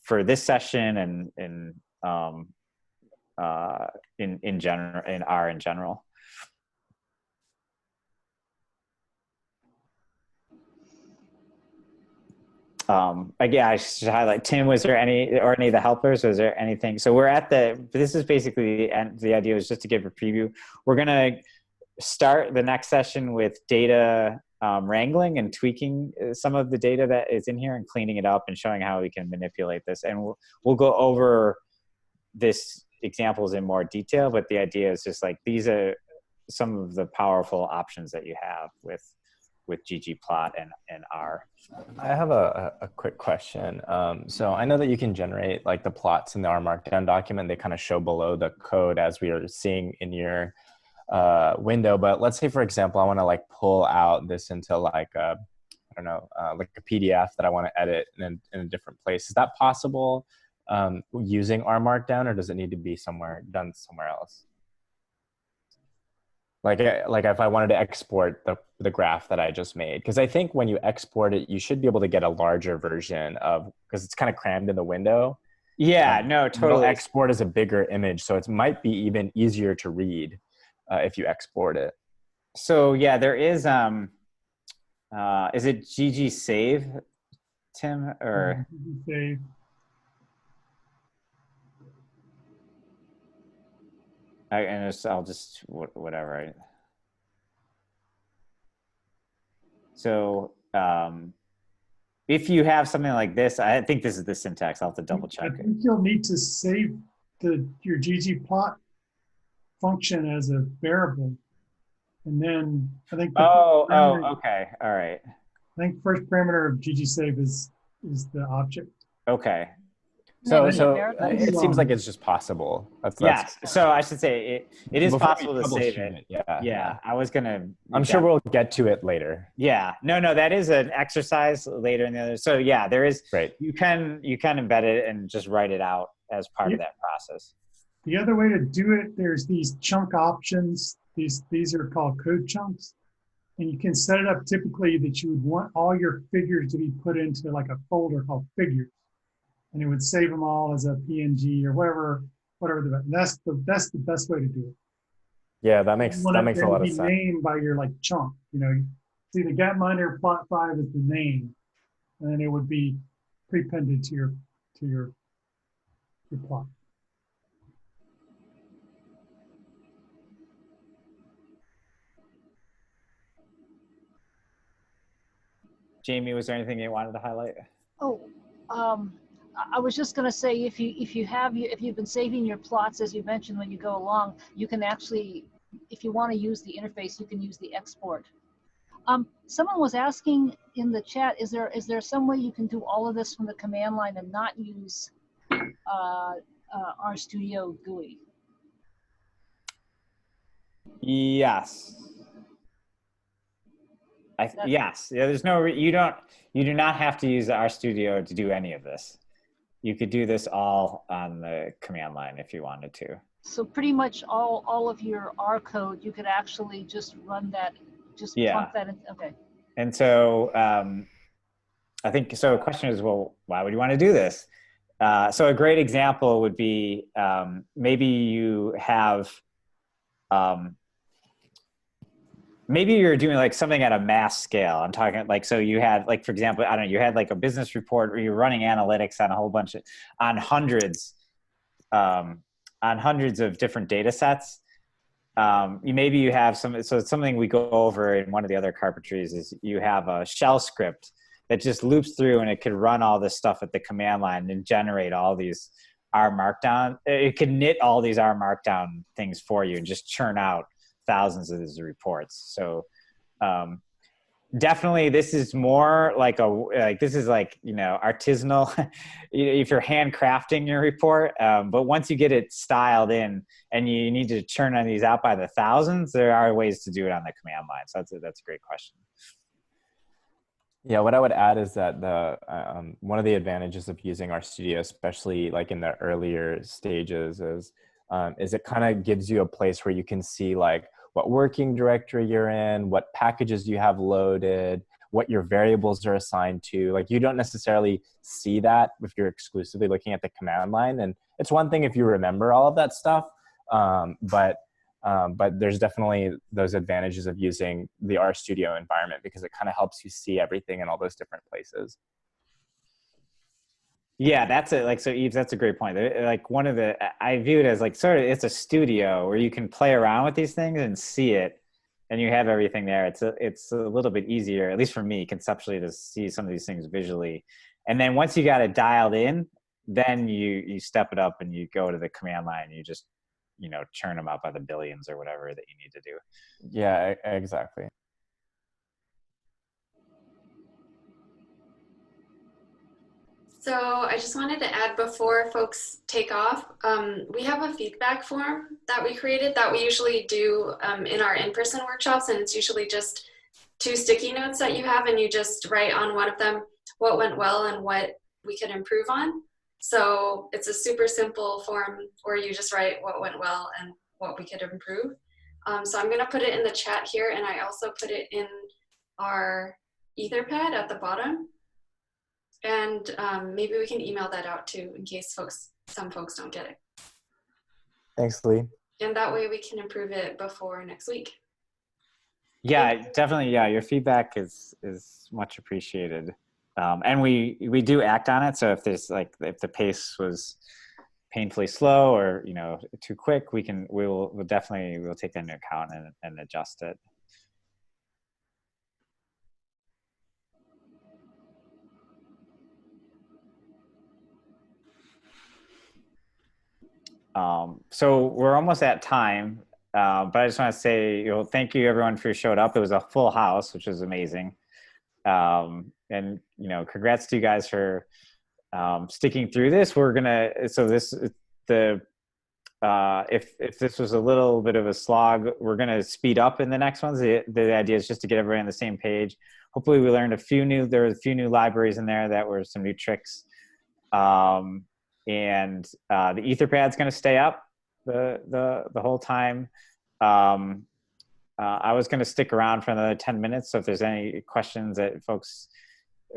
for this session and in general, in R in general. Again, I should highlight, Tim, was there any of the helpers, was there anything? So we're at this is basically the idea was just to give a preview. We're going to start the next session with data wrangling and tweaking some of the data that is in here and cleaning it up and showing how we can manipulate this. And we'll go over this examples in more detail, but the idea is just like, these are some of the powerful options that you have with ggplot and R. I have a quick question. So I know that you can generate like the plots in the R Markdown document. They kind of show below the code as we are seeing in your window. But let's say, for example, I want to like pull out this into like a, I don't know, like a PDF that I want to edit in a different place. Is that possible using R Markdown, or does it need to be done somewhere else? Like if I wanted to export the graph that I just made, because I think when you export it, you should be able to get a larger version because it's kind of crammed in the window. Yeah, no, totally. Export as a bigger image, so it might be even easier to read if you export it. So yeah, there is. Is it GG Save, Tim, or? Save. I'll just whatever. So if you have something like this, I think this is the syntax. I'll have to double check. I think you'll need to save your ggplot function as a variable, and then I think. Okay, all right. I think first parameter of ggsave is the object. Okay. So it seems like it's just possible. Yes. So I should say it is possible to save it. Yeah. I was gonna. I'm sure we'll get to it later. Yeah. No. That is an exercise later in the other. So yeah, there is. Right. You can embed it and just write it out as part of that process. The other way to do it, there's these chunk options These are called code chunks. And you can set it up typically that you would want all your figures to be put into like a folder called figures. And it would save them all as a PNG or whatever. That's the best way to do it. Yeah, that makes You want it a lot to of be sense. named by your like chunk. You know, see the gapminder plot 5 is the name, and then it would be prepended to your plot. Jamie, was there anything you wanted to highlight? Oh, I was just going to say, if you've been saving your plots, as you mentioned, when you go along, you can actually, if you want to use the interface, you can use the export. Someone was asking in the chat, is there some way you can do all of this from the command line and not use RStudio GUI? Yes. Yes. Yeah, there's no, you do not have to use the RStudio to do any of this. You could do this all on the command line if you wanted to. So pretty much all of your R code, you could actually just run that, just plunk that in. Okay. And so I think, so the question is, well, why would you want to do this? So a great example would be maybe you have, maybe you're doing like something at a mass scale. I'm talking like, so you had like, for example, I don't know, you had like a business report where you're running analytics on a whole bunch of, on hundreds of different data sets. Maybe you have some, so it's something we go over in one of the other carpentries is you have a shell script that just loops through and it could run all this stuff at the command line and generate all these R markdown. It could knit all these R markdown things for you and just churn out thousands of these reports. So definitely this is more like this is like, you know, artisanal if you're handcrafting your report. But once you get it styled in and you need to churn on these out by the thousands, there are ways to do it on the command line. So that's a great question. Yeah, what I would add is that the one of the advantages of using RStudio, especially like in the earlier stages, is it kind of gives you a place where you can see like what working directory you're in, what packages you have loaded, what your variables are assigned to. Like you don't necessarily see that if you're exclusively looking at the command line. And it's one thing if you remember all of that stuff, but there's definitely those advantages of using the RStudio environment because it kind of helps you see everything in all those different places. Yeah, that's it. Like, so Yves, that's a great point. Like one of the, I view it as like sort of, it's a studio where you can play around with these things and see it and you have everything there. It's a little bit easier, at least for me conceptually, to see some of these things visually. And then once you got it dialed in, then you step it up and you go to the command line and you just, you know, churn them out by the billions or whatever that you need to do. Yeah, exactly. So I just wanted to add before folks take off, we have a feedback form that we created that we usually do in our in-person workshops, and it's usually just 2 sticky notes that you have and you just write on one of them what went well and what we could improve on. So it's a super simple form where you just write what went well and what we could improve. So I'm going to put it in the chat here, and I also put it in our Etherpad at the bottom. And maybe we can email that out too in case some folks don't get it. Thanks, Lee. And that way we can improve it before next week. Yeah, definitely. Yeah, your feedback is much appreciated. And we do act on it. So if there's like, if the pace was painfully slow or, you know, too quick, we'll definitely take that into account and adjust it. So we're almost at time, but I just want to say, you know, thank you everyone for showing up. It was a full house, which was amazing. And, you know, congrats to you guys for sticking through this. We're gonna, so this, if this was a little bit of a slog, we're gonna speed up in the next ones. The idea is just to get everybody on the same page. Hopefully we learned there were a few new libraries in there that were some new tricks. And the Etherpad's going to stay up the whole time. I was going to stick around for another 10 minutes. So if there's any questions that folks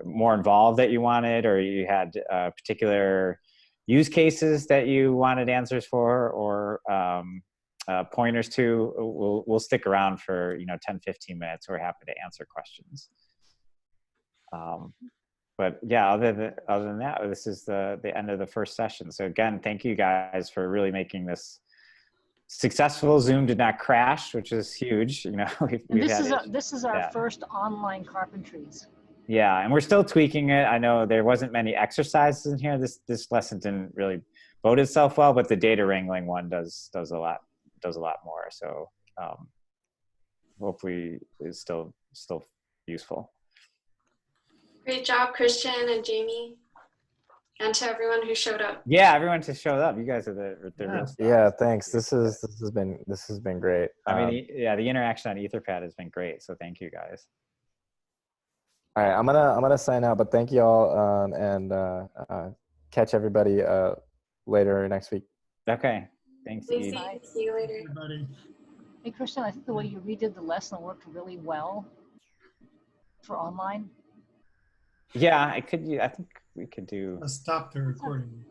more involved that you wanted, or you had particular use cases that you wanted answers for, or pointers to, we'll stick around for 10, 15 minutes. We're happy to answer questions. But yeah, other than that, this is the end of the first session. So again, thank you guys for really making this successful. Zoom did not crash, which is huge. This is our first online carpentries. Yeah, and we're still tweaking it. I know there wasn't many exercises in here. This lesson didn't really vote itself well, but the data wrangling one does a lot more. So hopefully it's still useful. Great job, Christian and Jamie, and to everyone who showed up. Yeah, everyone who showed up. You guys are the real stars. Yeah, thanks. This has been great. I mean, the interaction on Etherpad has been great. So thank you guys. All right, I'm gonna sign out, but thank you all, and catch everybody later next week. Okay, thanks. See you later. Everybody. Hey, Christian, I think the way you redid the lesson worked really well for online. Yeah, I think we could do. Let's stop the recording.